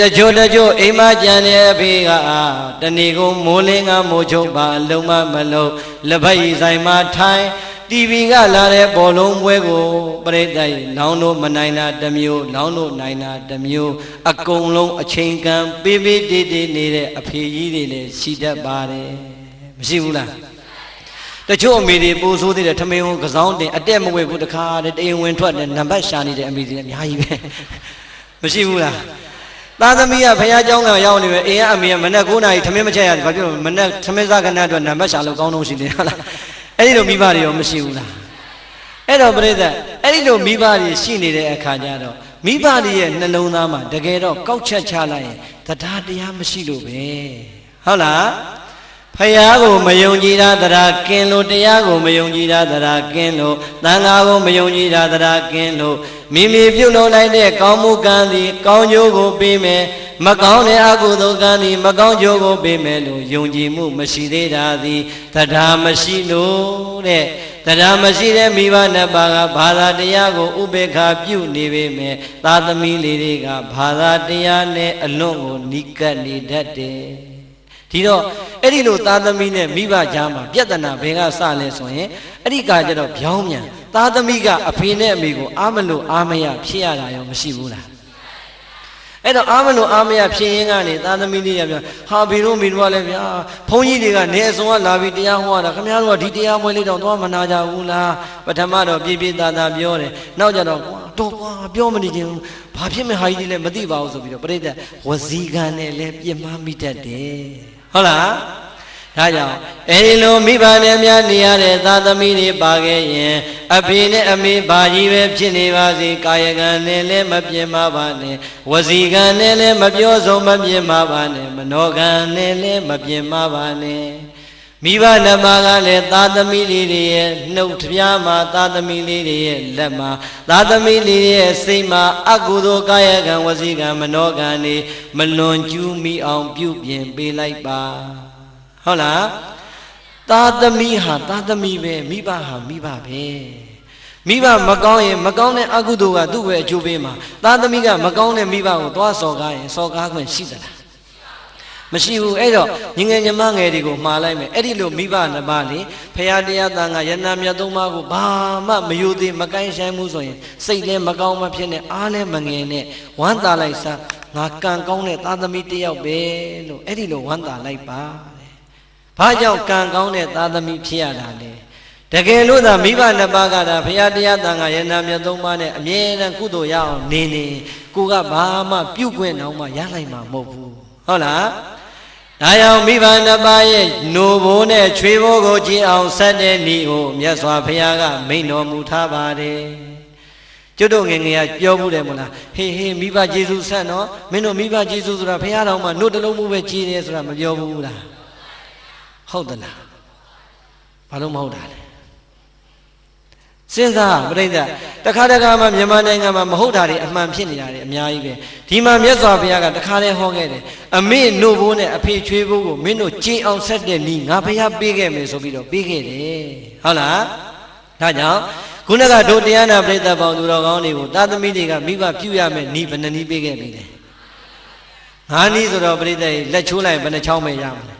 တချို့အိမ်မကြံတဲ့အဖေကတဏီကိုမိုးလင်းကမိုးချုပ်ပါလုံးမမလုံးလက်ဖက်ရည်ဆိုင်မှာထိုင် TV ကလာတဲ့ဘောလုံးပွဲကိုပရိသတ်လောင်းတို့မနိုင်တာတစ်မျိုးလောင်းတို့နိုင်တာတစ်မျိုးအကုန်လုံးအချိန်ကံပေးပေးတေးတေးနေတဲ့အဖေကြီးတွေလည်းရှိတတ်ပါတယ်မရှိဘူးလားတချို့အမေတွေပို့ဆိုးသေးတယ်ထမင်းကစောင်းတင်အတက်မဝဲဘူးတခါတည်းတရင်ဝင်ထွက်တယ်နံပါတ်ရှာနေတဲ့အမေတွေအများကြီးပဲမရှိဘူးလားသားသမီးကဖခင်เจ้าကရောက်နေပဲအိမ်ကအမေကမနဲ့9နာရီထမင်းမချက်ရတယ်ဘာဖြစ်လို့မနဲ့ထမင်းစားကဏ္ဍအတွက်နံပါတ်ရှာလို့ကောင်းတော့ရှိတယ်ဟုတ်လားအဲ့ဒီလိုမိဘတွေရောမရှိဘူးလားအဲ့တော့ပြိဿအဲ့ဒီလိုမိဘတွေရှိနေတဲ့အခါကျတော့မိဘတွေရဲ့နှလုံးသားမှာတကယ်တော့ကောက်ချက်ချလိုက်ရင်တရားတရားမရှိလို့ပဲဟုတ်လားဖခင်ကိုမယုံကြည်တာတရားကင်းလို့တရားကိုမယုံကြည်တာတရားကင်းလို့သံဃာကိုမယုံကြည်တာတရားကင်းလို့မိမိပြုလုပ်လိုက်တဲ့ကောင်းမှုကံသည်ကောင်းကျိုးကိုပေးမယ်မကောင်းတဲ့အကုသိုလ်ကံသည်မကောင်းကျိုးကိုပေးမယ်လို့ယုံကြည်မှုမရှိသေးတာသည်တရားမရှိလို့တဲ့တရားမရှိတဲ့မိဘနှစ်ပါးကဘာသာတရားကိုဥပေက္ခပြုနေပေမဲ့သာသမီလေးတွေကဘာသာတရားနဲ့အလွန်ကိုနီးကပ်နေတတ်တယ်ဒီတော့အဲ့ဒီလိုသားသမီးနဲ့မိဘကြားမှာပြဿနာဘယ်ကစလဲဆိုရင်အဲ့ဒီကကြတော့ပြောင်းမြန်သားသမီးကအဖေနဲ့အမေကိုအားမလို့အားမရဖြစ်ရတာရောမရှိဘူးလားအဲ့တော့အားမလို့အားမရဖြစ်ရင်းကနေသားသမီးလေးရပြန်ဟာဘီတို့မိတို့ကလည်းဗျာဘုန်းကြီးတွေကနေအစုံကလာပြီးတရားဟောတာခင်ဗျားတို့ကဒီတရားပွဲလေးတော့သွားမနာကြဘူးလားပထမတော့ပြပြသားသားပြောတယ်နောက်ကြတော့တော့ကွာပြောမနေချင်ဘူးဘာဖြစ်မဲ့ဟာကြီးတွေလည်းမသိပါဘူးဆိုပြီးတော့ပြိတ္တဝစီကံနဲ့လည်းပြစ်မှားမိတတ်တယ်ဟုတ်လားဒါကြောင့်အဲဒီလိုမိဘနဲ့များနေရတဲ့သားသမီးတွေပါခဲ့ရင်အဖေနဲ့အမေဘာကြီးပဲဖြစ်နေပါစေကာယကံနဲ့လည်းမပြင်းမပါနဲ့ဝစီကံနဲ့လည်းမပြောဆုံးမပြင်းမပါနဲ့မနောကံနဲ့လည်းမပြင်းမပါနဲ့မိဘနှစ်ပါးကလည်းသားသမီးလေးတွေရဲ့နှုတ်ဖျားမှာသားသမီးလေးတွေရဲ့လက်မှာသားသမီးလေးတွေရဲ့စိတ်မှာအကုသိုလ်ကာယကံဝစီကံမနောကံတွေမလွန်ကျူးမိအောင်ပြုပြင်ပေးလိုက်ပါဟုတ်လားသားသမီးဟာသားသမီးပဲမိဘဟာမိဘပဲမိဘမကောင်းရင်မကောင်းတဲ့အကုသိုလ်ကသူ့ပဲအကျိုးပေးမှာသားသမီးကမကောင်းတဲ့မိဘကိုသွားစော်ကားရင်စော်ကားခွင့်ရှိသလားမရှိဘူးအဲ့တော့ညီငယ်ညီမငယ်တွေကိုမှားလိုက်မယ်အဲ့ဒီလိုမိဘနှစ်ပါးလေဖရာတရားတန်ခါယန္နာမြတ်သုံးပါးကိုဘာမှမယိုသေးမကိုင်းဆိုင်မှုဆိုရင်စိတ်လည်းမကောင်းမဖြစ်နဲ့အားလည်းမငယ်နဲ့ဝမ်းသာလိုက်စားငါကံကောင်းတဲ့သားသမီးတစ်ယောက်ပဲလို့အဲ့ဒီလိုဝမ်းသာလိုက်ပါဘာကြောင့်ကံကောင်းတဲ့သားသမီးဖြစ်ရတာလဲတကယ်လို့သာမိဘနှစ်ပါးကသာဘုရားတရားတန်ခါယန္နာမြတ်သုံးပါးနဲ့အမြဲတမ်းကုသိုလ်ရအောင်နေကိုကဘာမှပြုတ်ခွင့်တော့မှရလိုက်မှာမဟုတ်ဘူးဟုတ်လားဒါကြောင့်မိဘနှစ်ပါးရဲ့နိုးဘိုးနဲ့ချွေဘိုးကိုကြည်အောင်ဆက်တဲ့ဤကိုမြတ်စွာဘုရားကမိန့်တော်မူထားပါတယ်ကျွတ်တို့ငယ်ငယ်ကပြောဘူးတယ်မို့လားဟေးဟေးမိဘကျေးဇူးဆက်နော်မင်းတို့မိဘကျေးဇူးဆိုတာဘုရားတော်မှာနှုတ်တလုံးမှုပဲကြည်တယ်ဆိုတာမပြောဘူးလားဟုတ်သလားဘာလို့မဟုတ်တာလဲစဉ်းစားပြိဿတခါတခါမှမြန်မာနိုင်ငံမှာမဟုတ်တာတွေအမှန်ဖြစ်နေတာတွေအများကြီးပဲဒီမှာမြတ်စွာဘုရားကတခါတည်းဟောခဲ့တယ်အမေနှုတ်ဘိုးနဲ့အဖေချွေးဘိုးကိုမင်းတို့ကြည်အောင်ဆက်တဲ့ဤငါဘုရားပေးခဲ့မယ်ဆိုပြီးတော့ပေးခဲ့တယ်ဟုတ်လားဒါကြောင့်ခုနကတို့တရားနာပြိဿပေါင်းသူတော်ကောင်းတွေကိုသာသမီတွေကမိဘပြုရမယ်ဤဘယ်နှနည်းပေးခဲ့ပြီလဲငါးနည်းဆိုတော့ပြိဿလက်ချိုးလိုက်ဘယ်နှချောင်းပဲရမလဲ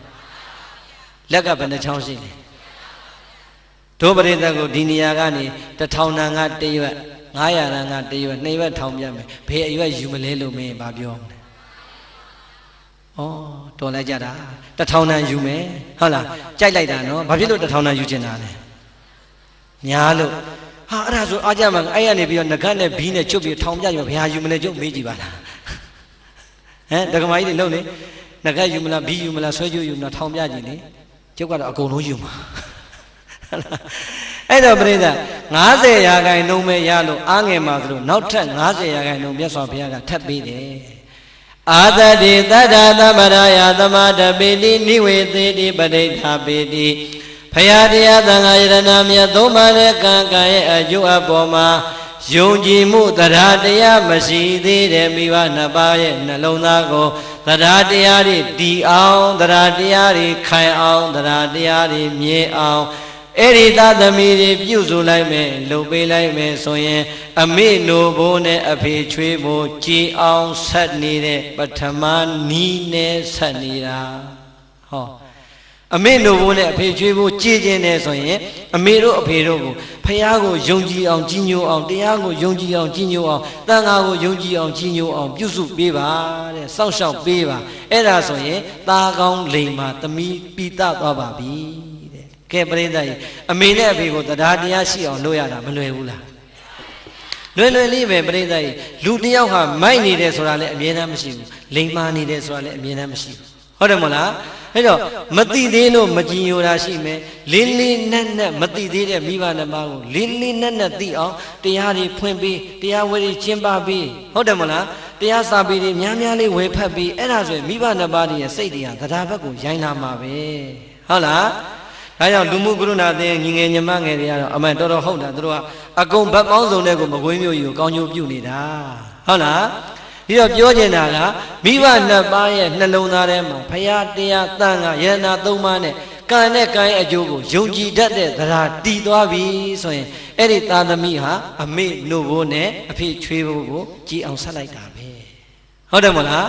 လက်ကဘယ်နှချောင်းရှိလဲတို့ပရိသတ်ကိုဒီနေရာကနေ1000တန်က1ရွက်900တန်က1ရွက်2ရွက်ထောင်ပြမယ်ဘယ်အရွက်ယူမလဲလို့မင်းဘာပြောမလဲဩတော်လိုက်ကြတာ1000တန်ယူမယ်ဟုတ်လားကြိုက်လိုက်တာနော်ဘာဖြစ်လို့1000တန်ယူချင်တာလဲများလို့ဟာအဲ့ဒါဆိုအားကြမှာအဲ့ရနေပြီးတော့ငကတ်နဲ့ဘီးနဲ့ချုပ်ပြီးထောင်ပြယူဘယ်ဟာယူမလဲကျုပ်မေးကြည့်ပါလားဟမ်ဒကမာကြီးတွေလုံနေငကတ်ယူမလားဘီးယူမလားဆွဲကျုပ်ယူမလားထောင်ပြကြည့်လေကျုပ်ကတော့အကုန်လုံးယူမှာအဲ့တော့ပြိဿ90ရာခိုင်နှုန်းပဲရလို့အားငယ်မှာသလိုနောက်ထပ်90ရာခိုင်နှုန်းမြတ်စွာဘုရားကထပ်ပေးတယ်အာသတိတတ္တသမရယသမတပေတိနိဝေသေတိပဋိဋ္ဌာပေတိဘုရားတရားသံဃာယရဏမြတ်သုံးပါးနဲ့ကံကံရဲ့အကျိုးအပေါ်မှာယုံကြည်မှုတရားတရားမရှိသေးတဲ့မိဘနှစ်ပါးရဲ့နှလုံးသားကိုတရားတရားတွေတည်အောင်တရားတရားတွေခိုင်အောင်တရားတရားတွေမြဲအောင်အဲ့ဒီသားသမီးတွေပြုစုလိုက်မယ်လှုပ်ပေးလိုက်မယ်ဆိုရင်အမေနိုးဘိုးနဲ့အဖေချွေးဘိုးကြည်အောင်ဆက်နေတဲ့ပထမနီးနဲ့ဆက်နေတာဟော အမေတို့ဘိုးနဲ့အဖေချွေးဘိုးကြည်ကျင်နေဆိုရင်အမေတို့အဖေတို့ကိုဖယားကိုယုံကြည်အောင်ကြီးညိုအောင်တရားကိုယုံကြည်အောင်ကြီးညိုအောင်တန်ခါကိုယုံကြည်အောင်ကြီးညိုအောင်ပြုစုပေးပါတဲ့စောင့်ရှောက်ပေးပါအဲ့ဒါဆိုရင်သားကောင်းလိမ်မာသမီးပိတသွားပါပြီတဲ့ကဲပရိသတ်ကြီးအမေနဲ့အဖေကိုတရားတရားရှိအောင်လုပ်ရတာမလွယ်ဘူးလားလွယ်လွယ်လေးပဲပရိသတ်ကြီးလူတယောက်ဟာမိုက်နေတယ်ဆိုတာလည်းအမြဲတမ်းမရှိဘူးလိမ်မာနေတယ်ဆိုတာလည်းအမြဲတမ်းမရှိဘူးဟုတ်တယ်မဟုတ်လားအဲ့တော့မတိသေးလို့မကြည်ညိုတာရှိမယ်လေးလေးနက်နက်မတိသေးတဲ့မိဘနှစ်ပါးကိုလေးလေးနက်နက်သိအောင်တရားတွေဖွင့်ပြီးတရားဝဲတွေကျင့်ပပြီးဟုတ်တယ်မဟုတ်လားတရားစာပေတွေများများလေးဝေဖတ်ပြီးအဲ့ဒါဆိုရင်မိဘနှစ်ပါးရဲ့စိတ်တွေကတရားဘက်ကိုရိုင်းလာမှာပဲဟုတ်လားဒါကြောင့်လူမှုကရုဏာသင်ညီငယ်ညီမငယ်တွေကတော့အမှန်တော်တော်ဟုတ်တာသူတို့ကအကုန်ဘက်ပေါင်းစုံတဲ့ကိုမကွေးမျိုးကြီးကိုကောင်းကျိုးပြုနေတာဟုတ်လားဒီတော့ပြောချင်တာကမိဘနှစ်ပါးရဲ့နှလုံးသားထဲမှာဖရာတရားတန်ခါယန္နာသုံးပါးနဲ့ကံနဲ့ကံရဲ့အကျိုးကိုယုံကြည်တတ်တဲ့သရာတည်သွားပြီဆိုရင်အဲ့ဒီသားသမီးဟာအမေနို့ဘိုးနဲ့အဖေချွေးဘိုးကိုကြည်အောင်ဆက်လိုက်တာပဲဟုတ်တယ်မလား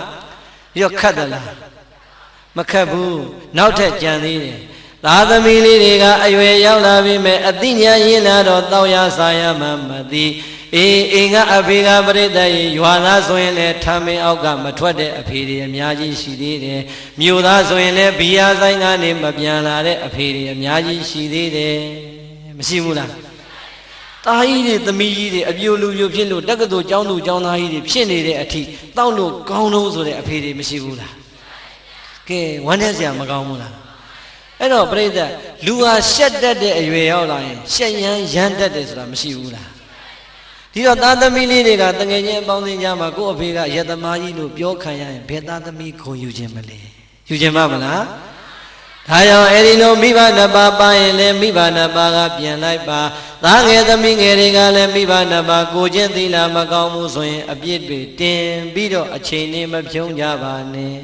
ဒီတော့ခတ်တယ်လားမခတ်ဘူးနောက်ထပ်ကြံသေးတယ်သားသမီးလေးတွေကအရွယ်ရောက်လာပြီမဲ့အသိဉာဏ်ရင်းလာတော့တောက်ရစာရမှမသိအေးကအဖေကပရိသတ်ရေရွာသားဆိုရင်လည်းထမင်းအောက်ကမထွက်တဲ့အဖေတွေအများကြီးရှိသေးတယ်မြို့သားဆိုရင်လည်းဘီယာဆိုင်ကနေမပြန်လာတဲ့အဖေတွေအများကြီးရှိသေးတယ်မရှိဘူးလားတာကြီးတွေသမီးကြီးတွေအပြိုလူပြိုဖြစ်လို့တက္ကသိုလ်ကျောင်းသူကျောင်းသားကြီးတွေဖြစ်နေတဲ့အထိတောက်လို့ကောင်းလို့ဆိုတဲ့အဖေတွေမရှိဘူးလားကဲဝမ်းထဲစရာမကောင်းဘူးလားအဲ့တော့ပြိဿလူဟာရှက်တတ်တဲ့အရွယ်ရောက်လာရင်ရှက်ရမ်းရမ်းတတ်တယ်ဆိုတာမရှိဘူးလားဒီတော့သားသမီးလေးတွေကတငယ်ချင်းအပေါင်းအသင်းကြားမှာကိုယ့်အဖေကရတမားကြီးလို့ပြောခံရရင်ဘယ်သားသမီးခုံယူခြင်းမလဲယူခြင်းမလားဒါကြောင့်အဲ့ဒီလိုမိဘနှစ်ပါးပါရင်လည်းမိဘနှစ်ပါးကပြန်လိုက်ပါသားငယ်သမီးငယ်တွေကလည်းမိဘနှစ်ပါးကိုချင်းသီလမကောင်းမှုဆိုရင်အပြစ်တွေတင်ပြီးတော့အချိန်နဲ့မဖြုံးကြပါနဲ့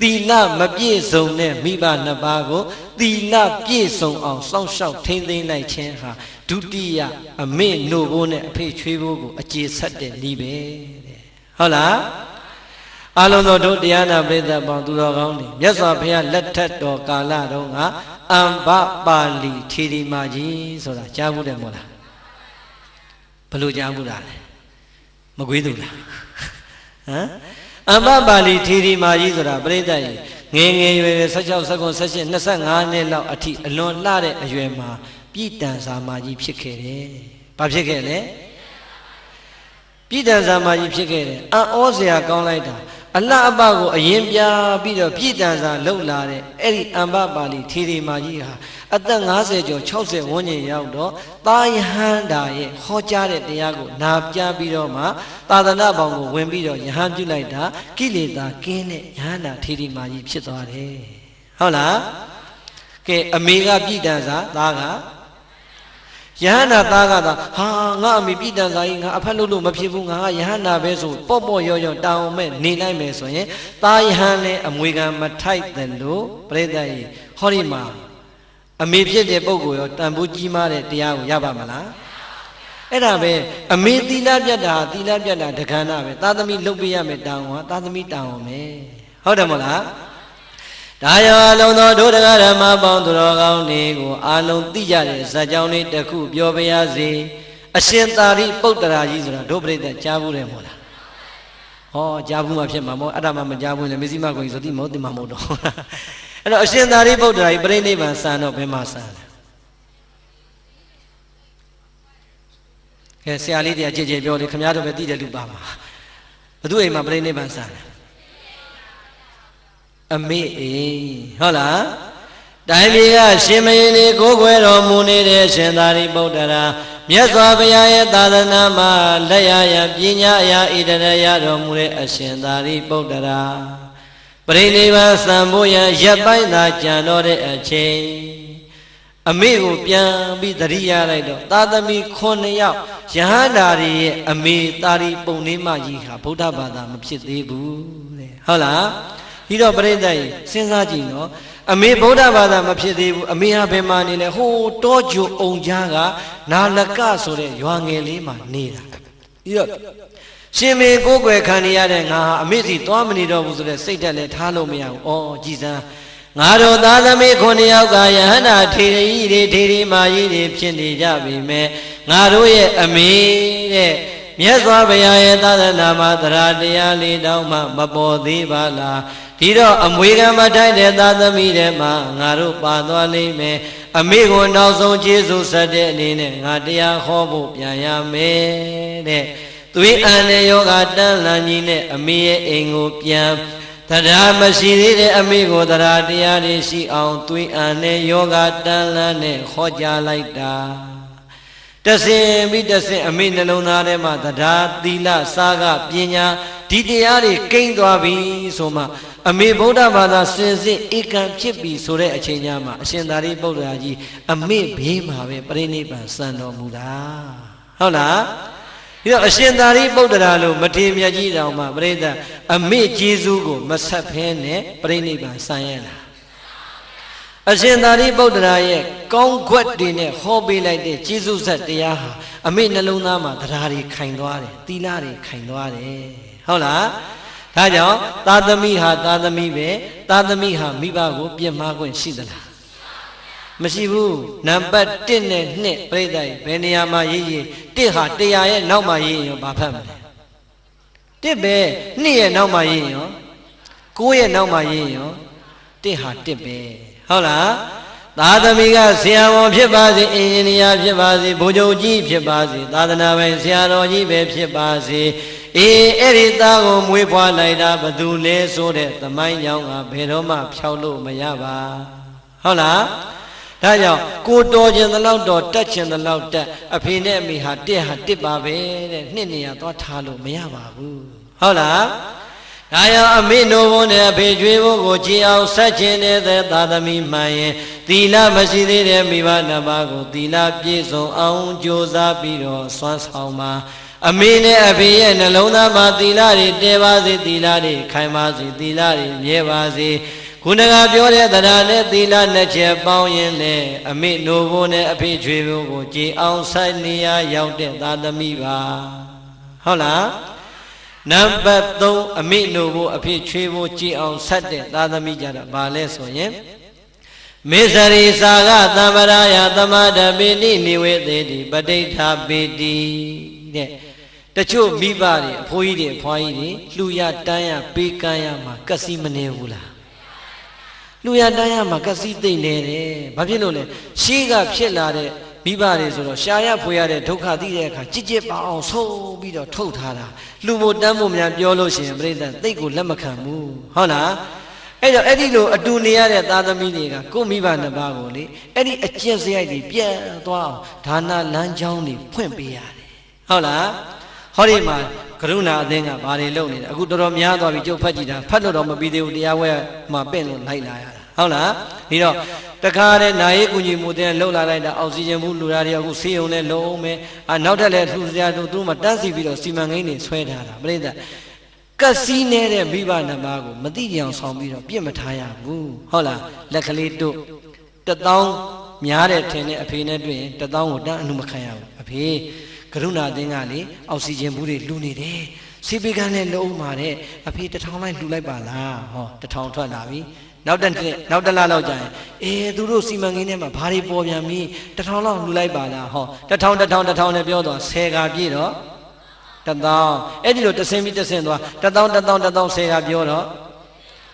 သီလမပြည့်စုံတဲ့မိဘနှစ်ပါးကိုသီလပြည့်စုံအောင်စောင့်ရှောက်ထိန်းသိမ်းလိုက်ခြင်းဟာဒုတိယအမေနို့ဘိုးနဲ့အဖေချွေးဘိုးကိုအခြေဆက်တဲ့နည်းပဲတဲ့ဟုတ်လားအလုံးစုံတို့တရားနာပရိသတ်ပေါင်းသူတော်ကောင်းတွေမြတ်စွာဘုရားလက်ထက်တော်ကာလတုန်းကအမ္ဘပါဠိထေရီမာကြီးဆိုတာကြားဘူးတယ်မို့လားဘယ်လိုကြားဘူးလားလဲမကွေးသူလားဟမ်အမ္ဘပါဠိထေရီမာကြီးဆိုတာပရိသတ်ကြီးငယ်ငယ်ရွယ်16 19 18 25နှစ်လောက်အထိအလွန်လှတဲ့အရွယ်မှာပြည်တန်စာမာကြီးဖြစ်ခဲ့တယ်။ဘာဖြစ်ခဲ့လဲ။ပြည်တန်စာမာကြီးဖြစ်ခဲ့တယ်။အံ့ဩစရာကောင်းလိုက်တာအလှအပကိုအရင်ပြပြီးတော့ပြည်တန်စာလှုပ်လာတဲ့အဲ့ဒီအမ္ဘပါဠိထေရီမာကြီးဟာအသက်50ကျော်60ဝန်းကျင်ရောက်တော့သာယဟန္တာရဲ့ဟောကြားတဲ့တရားကိုနာပြပြီးတော့မှသာသနာပေါင်းကိုဝင်ပြီးတော့ယဟန်ပြုလိုက်တာကိလေသာကင်းတဲ့ယဟန္တာထေရီမာကြီးဖြစ်သွားတယ်။ဟုတ်လား။ကဲအမေကပြည်တန်စာသားကယဟန္တာသားကသာဟာငါအမေပြည်တန်စာကြီးငါအဖက်လို့မဖြစ်ဘူးငါကယဟန္တာပဲဆိုပေါ့ပေါ့ရောရောတောင်းမဲ့နေလိုက်မယ်ဆိုရင်သားယဟန်လည်းအမွေခံမထိုက်တယ်လို့ပြိဿကြီးဟောဒီမှာအမေဖြစ်တဲ့ပုဂ္ဂိုလ်ရောတန်ဖိုးကြီးမားတဲ့တရားကိုရပါမလားအဲ့ဒါပဲအမေသီလပြတ်တာသီလပြတ်တာဒကန္နာပဲသားသမီးလုပ်ပေးရမယ်တောင်းဟာသားသမီးတောင်းအောင်မယ်ဟုတ်တယ်မဟုတ်လားဒါရောအလုံးသောဒုဒကဓမ္မပေါင်းသူတော်ကောင်းတွေကိုအာလုံးသိကြတဲ့ဇာကြောင်းလေးတစ်ခုပြောပြရစေအရှင်သာရိပုတ္တရာကြီးဆိုတာဒုပရိသတ်ကြားဘူးတယ်မို့လားဟောကြားဘူးမှဖြစ်မှာမို့အဲ့ဒါမှမကြားဘူးလေမေဇိမကိုကြီးဆိုတိမဟုတ်တိမမဟုတ်တော့အဲ့တော့အရှင်သာရိပုတ္တရာကြီးပြိဋိဘံစံတော့ဘယ်မှာစံလဲကဲဆရာလေးတရားကြည်ကြည်ပြောလေခင်ဗျားတို့ပဲသိတဲ့လူပါမှာဘသူအိမ်မှာပြိဋိဘံစံလဲအမေအိမ်ဟုတ်လားတိုင်းပြည်ကရှင်မင်းလေးကိုးကွယ်တော်မူနေတဲ့ရှင်သာရိပုတ္တရာမြတ်စွာဘုရားရဲ့သာသနာမှာလက်ရရပညာအရာဣတရရတော်မူတဲ့အရှင်သာရိပုတ္တရာပရိနိဗ္ဗာန်စံဖို့ရန်ရပ်ပိုင်းသာကြံတော့တဲ့အချိန်အမေကိုပြန်ပြီးသတိရလိုက်တော့သာသမီ9ယောက်ယဟန္တာတွေရဲ့အမေသာရိပုဏ္ဏမကြီးဟာဗုဒ္ဓဘာသာမဖြစ်သေးဘူးတဲ့ဟုတ်လားဒီတော့ပရိသတ်ကြီးစဉ်းစားကြည့်နော်အမေဗုဒ္ဓဘာသာမဖြစ်သေးဘူးအမေဟာဘယ်မှာနေလဲဟိုတောကျုံအောင်ကြားကနာလကဆိုတဲ့ရွာငယ်လေးမှာနေတာပြီးတော့ရှင်မေကိုယ်ွယ်ခံရတဲ့ငါဟာအမေစီသွားမနေတော့ဘူးဆိုတဲ့စိတ်ဓာတ်လည်းထားလို့မရဘူး။အော်ကြည်စမ်း ငါတို့သားသမီး9ယောက်ကယဟန္တာထေရီတွေထေရီမာကြီးတွေဖြစ်နေကြပြီမဲ့ငါတို့ရဲ့အမေတဲ့မြတ်စွာဘုရားရဲ့သာသနာမှာတရားတရားလေးတောင်မှမပေါ်သေးပါလားဒီတော့အမွေခံမထိုက်တဲ့သာသမီတွေမှာငါတို့ပါသွားလိမ့်မယ်အမေကိုနောက်ဆုံးကျေးဇူးဆက်တဲ့အနေနဲ့ငါတရားဟောဖို့ပြန်ရမယ်တဲ့သွေးအန်တဲ့ယောဂတန်းလန်ကြီးနဲ့အမေရဲ့အိမ်ကိုပြန်တရားမရှိသေးတဲ့အမေကိုတရားတရားတွေရှိအောင်သွေးအန်တဲ့ယောဂတန်းလန်နဲ့ဟောကြားလိုက်တာတဆင်ပြီးတဆင်အမေနှလုံးသားထဲမှာတရားသီလစာကပညာဒီတရားတွေကိန်းသွားပြီဆိုမှအမေဗုဒ္ဓဘာသာစင်စစ်ဧကံဖြစ်ပြီဆိုတဲ့အချိန်ညမှာအရှင်သာရိပုတ္တရာကြီးအမေဘေးမှာပဲပြိဋိဘံစံတော်မူတာဟုတ်လားဒီတော့အရှင်သာရိပုတ္တရာလို့မထေရမြတ်ကြီးတောင်မှပြိဋ္ဌအမေကျေးဇူးကိုမဆက်ဖဲနဲ့ပြိဋိဘံစံရလားအရှင်သာရိပုတ္တရာရဲ့ကောင်းခွက်တွေနဲ့ဟောပေးလိုက်တဲ့ကျေးဇူးဆက်တရားဟာအမေနှလုံးသားမှာတရားတွေခိုင်သွားတယ်သီလတွေခိုင်သွားတယ်ဟုတ်လားဒါကြောင့်သာသမီဟာသာသမီပဲသာသမီဟာမိဘကိုပြစ်မှားခွင့်ရှိသလားမရှိဘူးနံပါတ်1နဲ့2ပြိဿရဲ့ဘယ်နေရာမှာရေးရေး1ဟာ100ရဲ့နောက်မှာရေးရင်ရောဘာဖတ်မလဲ1ပဲ2ရဲ့နောက်မှာရေးရင်ရော9ရဲ့နောက်မှာရေးရင်ရော1ဟာ1ပဲဟုတ်လားသာသမီကဆရာဝန်ဖြစ်ပါစေအင်ဂျင်နီယာဖြစ်ပါစေဗိုလ်ချုပ်ကြီးဖြစ်ပါစေသာသနာပိုင်ဆရာတော်ကြီးပဲဖြစ်ပါစေအေးအဲ့ဒီသားကိုမွေးဖွားလိုက်တာဘသူလဲဆိုတဲ့သမိုင်းကြောင့်ကဘယ်တော့မှဖြောက်လို့မရပါဟုတ်လားဒါကြောင့်ကိုတော်ခြင်းတလောက်တော်တက်ခြင်းတလောက်တက်အဖေနဲ့အမေဟာ1ပါပဲတဲ့နှစ်နေရသွားထားလို့မရပါဘူးဟုတ်လားဒါကြောင့်အမေနိုးဘုန်းနဲ့အဖေကျွေးဘုန်းကိုကြည်အောင်ဆက်ခြင်းတဲ့သာသမီမှန်ရင်သီလမရှိသေးတဲ့မိဘနှစ်ပါးကိုသီလပြည့်စုံအောင်ကြိုးစားပြီးတော့စွမ်းဆောင်ပါအမေနဲ့အဖေရဲ့နှလုံးသားမှာသီလတွေတည်ပါစေသီလတွေခိုင်ပါစေသီလတွေမြဲပါစေခုနကပြောတဲ့တရားနဲ့သီလနှစ်ချက်ပေါင်းရင်လေအမေနိုးဘုန်းနဲ့အဖေကျွေးဘုန်းကိုကြည်အောင်ဆက်နေရရောက်တဲ့သာသမီပါဟုတ်လားနံပါတ်3အမေနို့ဖို့အဖေချွေးဖို့ကြည်အောင်ဆက်တဲ့သာသမီကြတော့ဘာလဲဆိုရင်မေစရိစာကသံဗရာယသမဒပိတိနိဝေသေတိပဋိဋ္ဌာပိတိတဲ့တချို့မိဘတွေအဖိုးကြီးတွေအဖွားကြီးတွေလှူရတန်းရပေးကမ်းရမှာကစီမနေဘူးလားလှူရတန်းရမှာကစီသိမ့်နေတယ်ဘာဖြစ်လို့လဲရှေးကဖြစ်လာတဲ့မိဘတွေဆိုတော့ရှားရဖွေရတဲ့ဒုက္ခသိတဲ့အခါကြစ်ကြစ်ပါအောင်ဆိုးပြီးတော့ထုတ်ထားတာလူမို့တန်းမို့များပြောလို့ရှိရင်ပြိဿသိတ်ကိုလက်မခံဘူးဟုတ်လားအဲ့တော့အဲ့ဒီလိုအတူနေရတဲ့သားသမီးတွေကကိုယ့်မိဘနှစ်ပါးကိုလေအဲ့ဒီအကျင့်စရိုက်တွေပြန်သွားအောင်ဒါနလမ်းကြောင်းတွေဖွင့်ပေးရတယ်ဟုတ်လားဟောဒီမှာကရုဏာအသင်းကဘာတွေလုပ်နေလဲအခုတော်တော်များသွားပြီကြုတ်ဖတ်ကြည့်တာဖတ်လို့တော့မပြီးသေးဘူးတရားဝဲမှာပင့်လို့လိုက်လာရတာဟုတ်လားဒီတော့တခါတည်းနာရေးကူညီမှုတဲ့လှုပ်လာလိုက်တာအောက်ဆီဂျင်ဘူးလူသားတွေအခုဆေးရုံနဲ့လုံးမယ်နောက်ထပ်လည်းလှူစရာတို့သူတို့မှတန်းစီပြီးတော့စီမံကိန်းတွေဆွဲထားတာပြိဿကစီးနေတဲ့မိဘနှစ်ပါးကိုမသိကြအောင်ဆောင်ပြီးတော့ပြစ်မထားရဘူးဟုတ်လားလက်ကလေးတို့1000များတဲ့ထင်တဲ့အဖေနဲ့တွေ့ရင်1000ကိုတန်းအမှုမခံရဘူးအဖေကရုဏာအသင်းကလေအောက်ဆီဂျင်ဘူးတွေလှူနေတယ်စီပီကန်နဲ့လုံးမှာတဲ့အဖေ1000လိုက်လှူလိုက်ပါလားဟော1000ထွက်လာပြီနောက်တစ်လလောက်ကြာရင်သူတို့စီမံကိန်းထဲမှာဘာတွေပေါ်ပြန်ပြီ1000လောက်လှူလိုက်ပါလားဟော1000နဲ့ပြောတော့10ကပြည့်တော့1000အဲ့ဒီလိုတဆင်းပြီးတဆင်းသွား1000 10ကပြောတော့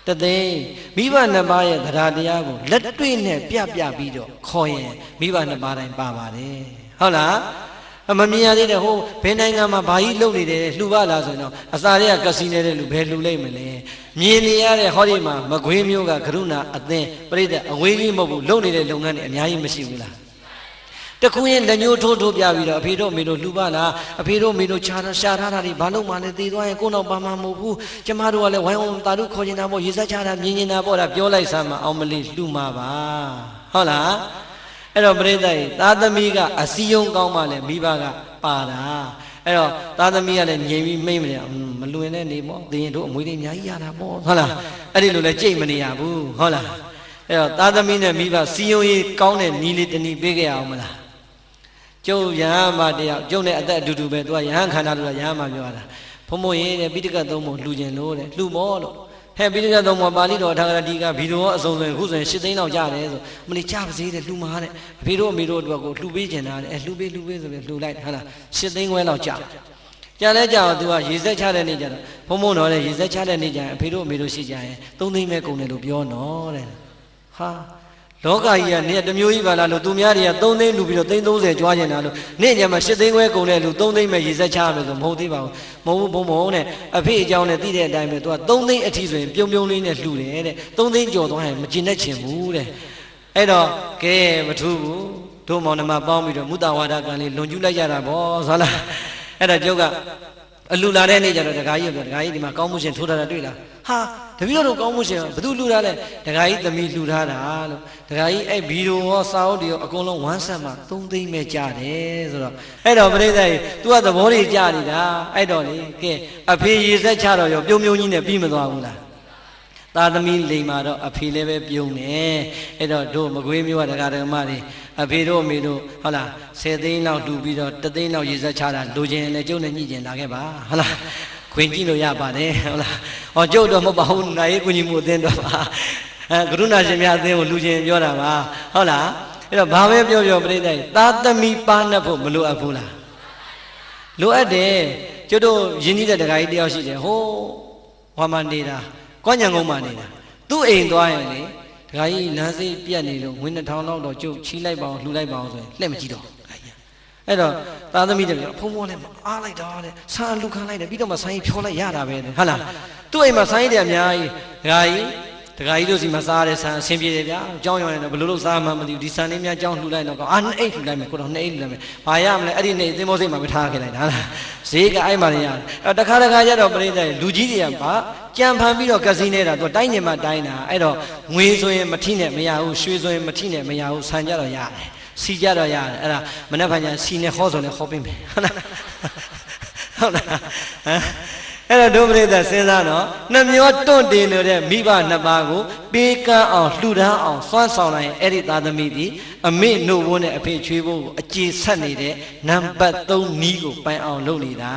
တသိန်းမိဘနှစ်ပါးရဲ့တရားတရားကိုလက်တွေ့နဲ့ပြပြီးတော့ခေါ်ရင်မိဘနှစ်ပါးတိုင်းပါပါတယ်ဟုတ်လားမမြင်ရသေးတယ်ဟိုဘယ်နိုင်ငံမှာဘာကြီးလုပ်နေတယ်လှူပါလားဆိုတော့အစာတွေကကစီနေတဲ့လူဘယ်လှူလိုက်မလဲမြင်နေရတဲ့ဟောဒီမှာမကွေးမျိုးကကရုဏာအသင်းပြိဿအဝေးကြီးမဟုတ်ဘူးလုပ်နေတဲ့လုပ်ငန်းတွေအများကြီးမရှိဘူးလားတခုရင်လက်ညှိုးထိုးပြပြီးတော့အဖေတို့အမေတို့လှူပါလားအဖေတို့အမေတို့ရှာထားတာတွေဘာလို့မှလည်းသိသွားရင်ကိုယ်တော့ပါမှာမဟုတ်ဘူးကျမတို့ကလည်းဝိုင်းဝန်းတာတို့ခေါ်နေတာပေါ့ရေစက်ချတာမြင်နေတာပေါ့ဒါပြောလိုက်စမ်းမအောင်မလေးလှူမှာပါဟုတ်လားအဲ့တော့ပရိသတ်သားသမီးကအစည်းအရုံးကောင်းမှလည်းမိဘကပါတာအဲ့တော့သားသမီးကလည်းငြိမ်ပြီးမိမ့်မလဲမလွင်တဲ့နေပေါ့သင်တို့အမွေတွေအများကြီးရတာပေါ့ဟုတ်လားအဲ့ဒီလိုလဲကြိတ်မနေရဘူးဟုတ်လားအဲ့တော့သားသမီးနဲ့မိဘစီယုံရေးကောင်းတဲ့နီးလေးတနည်းပေးခဲ့အောင်မလားကျုပ်ရဟန်းမတယောက်ကျုပ်နဲ့အသက်အတူတူပဲသူကရဟန်းခန္ဓာလို့ရဟန်းမပြောတာဘုံဘုံရေးတဲ့ပိဋကတ်သုံးပုံလှူခြင်းလို့တဲ့လှူမောလို့ ဟဲ့ပြီးတော့တော့ပါဠိတော်ထာဂရတိကဗီဒီယိုအစုံဆိုရင်ခုဆိုရင်8 သိန်းလောက်ကြတယ်ဆိုမလီကြပါစေတဲ့လှူမှာတဲ့အဖေတို့အမေတို့အတွက်ကိုလှူပေးကျင်တာတဲ့လှူပေးဆိုပြီးလှူလိုက်ဟုတ်လား8 သိန်းခွဲလောက်ကြလဲကြာတော့ तू ကရေစက်ချတဲ့နေ့ကျတော့ဘုံဘုံတော်တဲ့ရေစက်ချတဲ့နေ့ကျရင်အဖေတို့အမေတို့ရှိကြရင်3 သိန်းပဲကုန်တယ်လို့ပြောနော်တဲ့ဟာလောကကြီးကနေတမျိုးကြီးပါလားလို့သူများတွေက3 သိန်းလူပြီးတော့30ကျွားကျင်တာလို့နေ့ညမှာ8 သိန်းခွဲကုန်တဲ့လူ3 သိန်းပဲရေစက်ချရမယ်ဆိုမဟုတ်သေးပါဘူးမဟုတ်ဘူးဘုံနဲ့အဖေအကြောင်းနဲ့သိတဲ့အတိုင်းပဲ तू က3 သိန်းအထိဆိုရင်ပြုံလေးနဲ့လှူတယ်တဲ့3 သိန်းကျော်သွားရင်မကျင်တတ်ချင်ဘူးတဲ့အဲ့တော့ကဲမထူးဘူးတို့မောင်နှမပေါင်းပြီးတော့မုတ္တဝါဒကံလေးလွန်ကျူးလိုက်ကြတာဗောဆိုလားအဲ့တော့ကျုပ်ကအလူလာတဲ့နေ့ကျတော့ဒကာကြီးပြောဒကာကြီးဒီမှာကောင်းမှုရှင်ထိုးထားတာတွေ့လားဟာတပည့်တော်ကောင်းမှုရှင်ဘယ်သူလှူထားလဲဒကာကြီးသမီးလှူထားတာလို့ဒကာကြီးအဲ့ဗီဒီယိုရောစာအုပ်တွေရောအကုန်လုံး1 ဆက်မှာ3 သိန်းပဲကြတယ်ဆိုတော့အဲ့တော့ပြိဿကြီး तू ကသဘောတွေကြနေတာအဲ့တော့လေကဲအဖေရေစက်ချတော့ရောပြုံကြီးနဲ့ပြီးမသွားဘူးလားသာသမီလိမ်မာတော့အဖေလည်းပဲပြုံးနေအဲ့တော့တို့မကွေးမျိုးကဒကာဒကမတွေအဖေတို့အမေတို့ဟုတ်လား10 သိန်းလောက်တူပြီးတော့1 သိန်းလောက်ရေစက်ချတာလိုချင်လည်းကျုပ်နဲ့ညှိကျင်လာခဲ့ပါဟုတ်လားခွင်ကြည့်လို့ရပါတယ်ဟုတ်လားဟောကျုပ်တော့မဟုတ်ပါဘူးနိုင်ရေးကုညီမှုအသင်းတော့ပါကရုဏာရှင်များအသင်းကိုလူချင်းပြောတာပါဟုတ်လားအဲ့တော့ဘာပဲပြောပြိဿကြီးသာသမီပါနှပ်ဖို့မလိုအပ်ဘူးလားလိုအပ်တယ်ကျုပ်တို့ယဉ်ကျေးတဲ့ဒကာကြီးတယောက်ရှိတယ်ဟိုဟောမှနေတာကောညံကုန်းမှနေတာသူ့အိမ်သွားရင်လေဒကာကြီးလမ်းစိပြက်နေလို့ငွေ2000လောက်တော့ကျုပ်ချီးလိုက်ပါအောင်လှူလိုက်ပါအောင်ဆိုရင်လှည့်မကြည့်တော့အဲ့တော့သာသမီတွေဖုံးလည်းအားလိုက်တာတဲ့ဆာလူခံလိုက်တယ်ပြီးတော့မှဆိုင်းဖြောလိုက်ရတာပဲဟုတ်လားသူ့အိမ်မှာဆိုင်းတွေအများကြီးဒကာကြီးတို့စီမှာစားတဲ့ဆန်အဆင်ပြေတယ်ဗျာအကြောင်းရောင်းရင်တော့ဘယ်လိုလုပ်စားမှမသိဘူးဒီဆန်လေးများအကြောင်းလှူလိုက်တော့အာ2 အိတ်လှူလိုက်မယ်ကိုတော့2 အိတ်လှူလိုက်မယ်ဘာရမလဲအဲ့ဒီနေ့သင်္ဘောစိတ်မှာပဲထားခဲ့လိုက်တာဟုတ်လားဈေးကအဲ့မှာနေရတယ်အဲ့တခါကျတော့ပြိဿတွေလူကြီးတွေကဗာကြံဖန်ပြီးတော့ကစီနေတာသူတိုင်းနေမှာတိုင်းတာအဲ့တော့ငွေဆိုရင်မထိနဲ့မရဘူးရွှေဆိုရင်မထိနဲ့မရဘူးဆန်ကြတော့ရတယ်စီကြတော့ရတယ်အဲ့ဒါမနေ့ကညာစီနဲ့ခေါ်ဆိုလည်းခေါ်ပေးမယ်ဟုတ်လားဟုတ်လားအဲ့တော့ဒုပရိသစဉ်းစားတော့နှမျောတွန့်တင်နေတဲ့မိဘ2 ပါးကိုပေးကမ်းအောင်လှူဒန်းအောင်စွမ်းဆောင်နိုင်အဲ့ဒီသားသမီးဒီအမေနှုတ်ဝန်းနဲ့အဖေချွေးဖို့ကိုအခြေဆက်နေတဲ့နံပါတ်3နီးကိုပိုင်အောင်လုပ်နေတာ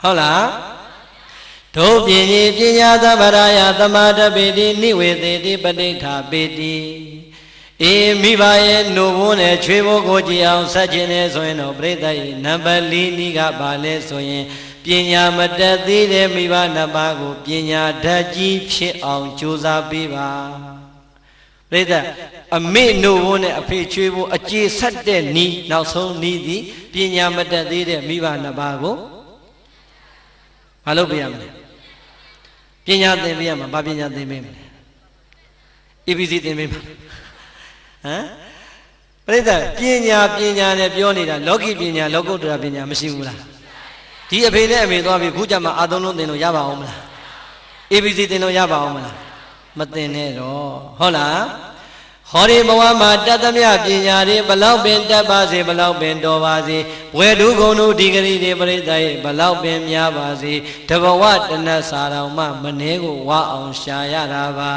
ဟုတ်လားဒုပင်ကြီးပညာသမရာယသမာဓပေတိနိဝေသေတိပဋိဋ္ဌာပေတိအေးမိဘရဲ့နှုတ်ဝန်းနဲ့ချွေးဖို့ကိုကြည်အောင်ဆက်ခြင်းနဲ့ဆိုရင်တော့ပြိဿရဲ့နံပါတ်4နီးကပါလဲဆိုရင်ပညာမတတ်သေးတဲ့မိဘ2 ပါးကိုပညာဓာတ်ကြီးဖြစ်အောင်ကြိုးစားပေးပါပြိဿအမေနှုတ်ဝန်းနဲ့အဖေချွေးဖို့အခြေဆက်တဲ့နီးနောက်ဆုံးနီးသည်ပညာမတတ်သေးတဲ့မိဘ2 ပါးကိုမလုပ်ပြရမလဲပညာသင်ပေးရမှာဘာပညာသင်ပေးမလဲ ABC သင်ပေးမှာဟမ်ပြိဿပညာနဲ့ပြောနေတာလောကီပညာလောကုတ္တရာပညာမရှိဘူးလားဒီအဖေနဲ့အမေသွားပြီးခုကြမှာအာသုံးလုံးသင်လို့ရပါအောင်မလား ABC သင်လို့ရပါအောင်မလားမသင်နဲ့တော့ဟုတ်လားဟောဒီဘဝမှာတတ်သမျှပညာတွေဘလောက်ပင်တတ်ပါစေဘလောက်ပင်တော်ပါစေဝေဒုဂုံတို့ဒီဂရီတွေပရိသတ်ရဲ့ဘလောက်ပင်များပါစေတဘဝတဏ္ဍစာတော်မှမနှဲကိုဝအောင်ရှာရတာပါ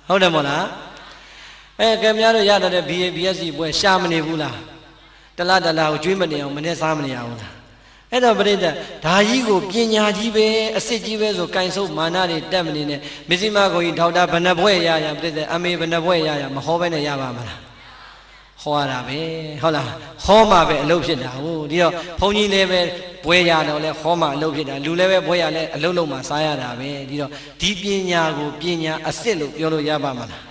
ဟုတ်တယ်မို့လားကဲများတို့ရတဲ့ BA BSc ပွဲရှာမနေဘူးလားတလားကိုကျွေးမနေအောင်မနှဲစားမနေအောင်လားအဲ့တော့ပြိဿဒါကြီးကိုပညာကြီးပဲအစစ်ကြီးပဲဆိုကင်ဆုပ်မာနတွေတက်မနေနဲ့မစ္စည်းမကိုကြီးဒေါက်တာဘဏ္ဍဘွဲ့ရပြိဿအမေဘဏ္ဍဘွဲ့ရမဟောပဲနဲ့ရပါမလားဟောရတာပဲဟုတ်လားဟောမှပဲအလုပ်ဖြစ်တာဟုတ်ဒီတော့ဘုန်းကြီးလည်းပဲဘွဲ့ရတော့လဲဟောမှအလုပ်ဖြစ်တာလူလည်းပဲဘွဲ့ရလဲအလုပ်လုံးမှစားရတာပဲဒီတော့ဒီပညာကိုပညာအစစ်လို့ပြောလို့ရပါမလား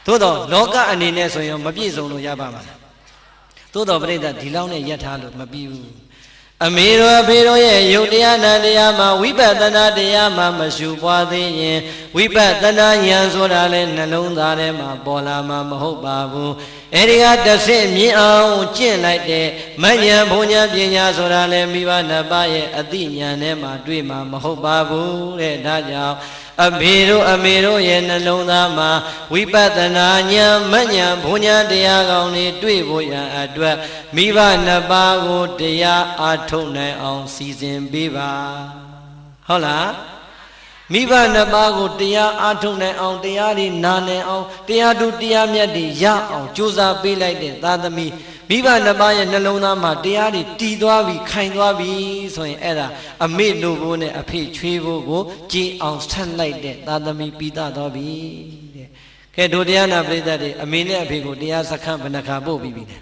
သို့တော့လောကအနေနဲ့ဆိုရင်မပြည့်စုံလို့ရပါမလားသို့တော့ပြိဿဒီလောက်နဲ့ယက်ထားလို့မပြီးဘူးအမေတို့အဖေတို့ရဲ့ယုတ်တရားနာတရားမှာဝိပဿနာတရားမှာမရှုပွားသေးရင်ဝိပဿနာဉာဏ်ဆိုတာလဲနှလုံးသားထဲမှာပေါ်လာမှာမဟုတ်ပါဘူးအဲဒီကတစ်ဆင့်မြင်အောင်ကျင့်လိုက်တဲ့မဉဏ်ဘုံဉာဏ်ပညာဆိုတာလဲမိဘ2 ပါးရဲ့အသိဉာဏ်ထဲမှာတွေ့မှာမဟုတ်ပါဘူးတဲ့ဒါကြောင့်အဖေတို့အမေတို့ရဲ့နှလုံးသားမှာဝိပဿနာဉာဏ်မဉဏ်ဘုံဉာဏ်တရားကောင်းတွေတွေ့ဖို့ရန်အတွက်မိဘ2 ပါးကိုတရားအားထုတ်နိုင်အောင်စီစဉ်ပေးပါဟုတ်လားမိဘ2 ပါးကိုတရားအားထုတ်နိုင်အောင်တရားတွေနာနိုင်အောင်တရားတူတရားမြတ်တွေရအောင်ကြိုးစားပေးလိုက်တဲ့သာသမီ မိဘနှစ်ပါးရဲ့နှလုံးသားမှာတရားတွေတည်သွားပြီခိုင်သွားပြီဆိုရင်အဲ့ဒါအမေနို့ဘိုးနဲ့အဖေချွေးဘိုးကိုကြည်အောင်ဆက်လိုက်တဲ့သာသမီပိသတော်ပြီတဲ့ကဲတို့တရားနာပရိသတ်တွေအမေနဲ့အဖေကိုတရားစခန်းဘယ်နှခါပို့ပြီးပြီလဲ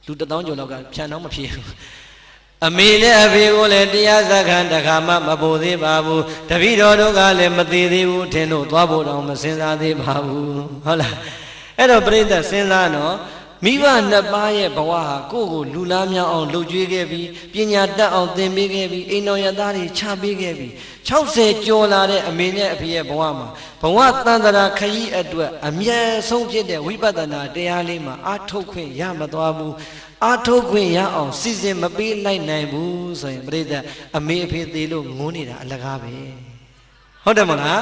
လူ1000ကျော်လောက်ကဖြန်တော့မဖြစ်ဘူးအမေနဲ့အဖေကိုလည်းတရားစခန်းတခါမှမပို့သေးပါဘူးတပည့်တော်တို့ကလည်းမသေးသေးဘူးထင်လို့သွားဖို့တောင်မစင်စားသေးပါဘူးဟုတ်လားအဲ့တော့ပြိဿစဉ်းစားနော်မိဘနှစ်ပါးရဲ့ဘဝဟာကိုယ့်ကိုလူလားမြောင်အောင်လှုပ်ကြွေးခဲ့ပြီးပညာတတ်အောင်သင်ပေးခဲ့ပြီးအိမ်တော်ရသားတွေချပေးခဲ့ပြီး60ကျော်လာတဲ့အမေနဲ့အဖေရဲ့ဘဝမှာဘဝတန်တရာခရီးအတွက်အမြဲဆုံးဖြစ်တဲ့ဝိပဿနာတရားလေးမှာအာထုတ်ခွင့်ရမသွားဘူးအာထုတ်ခွင့်ရအောင်စီစဉ်မပေးလိုက်နိုင်ဘူးဆိုရင်ပြိဿအမေအဖေသေးလို့ငုန်းနေတာအလကားပဲဟုတ်တယ်မလား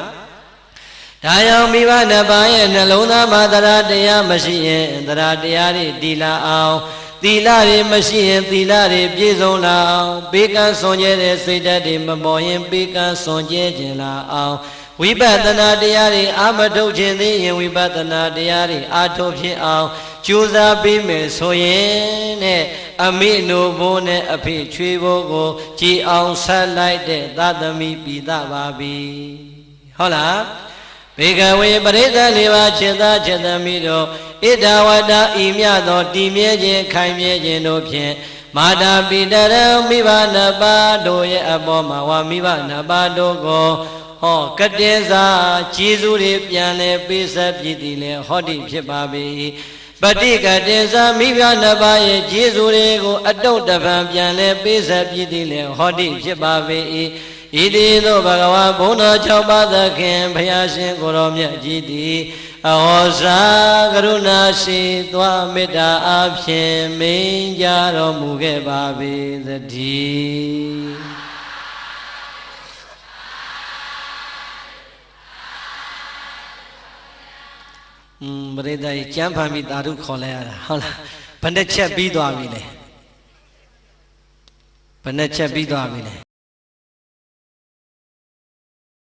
ဒါကြောင့်မိဘနှစ်ပါးရဲ့နှလုံးသားမှာတရားတရားမရှိရင်တရားတရားတွေတည်လာအောင်သီလတွေမရှိရင်သီလတွေပြည့်စုံလာအောင်ပေးကမ်းစွန့်ကြဲတဲ့စိတ်ဓာတ်တွေမပေါ်ရင်ပေးကမ်းစွန့်ကြဲခြင်းလာအောင်ဝိပဿနာတရားတွေအာမထုတ်ခြင်းသေးရင်ဝိပဿနာတရားတွေအာထုတ်ဖြစ်အောင်ကြိုးစားပေးမယ်ဆိုရင်နဲ့အမေနို့ဘိုးနဲ့အဖေချွေးဘိုးကိုကြည်အောင်ဆက်လိုက်တဲ့သာသမီပိသပါပြီဟုတ်လားဘေကဝေပရိသတ်လေးပါးจิตသားจิตသမီးတို့ဣဒဝတ္တဤမြတ်သောတည်မြဲခြင်းခိုင်မြဲခြင်းတို့ဖြင့်မာတာပိတရံမိဘနှစ်ပါးတို့ရဲ့အပေါ်မှာဝါမိဘနှစ်ပါးတို့ကိုဟောကတေစာကျေးဇူးတွေပြန်လဲပေးဆက်ပြည်တည်လဲဟောတိဖြစ်ပါပေပฏิကတေစာမိဘနှစ်ပါးရဲ့ကျေးဇူးတွေကိုအတုတ်တပံပြန်လဲပေးဆက်ပြည်တည်လဲဟောတိဖြစ်ပါပေဣတိသောဘဂဝါဘုန်းတော်6ပါးသခင်ဘုရားရှင်ကိုရောမြတ်ကြီးသည်အဟောစာကရုဏာရှိသွားမေတ္တာအဖြင့်မိန်ကြတော်မူခဲ့ပါပေသတည်းပရိသတ်ကြီးကျမ်းဖန်ပြီးသာဓုခေါ်လိုက်ရတာဟုတ်လားဘယ်နှချက်ပြီးသွားပြီလဲဘယ်နှချက်ပြီးသွားပြီလဲ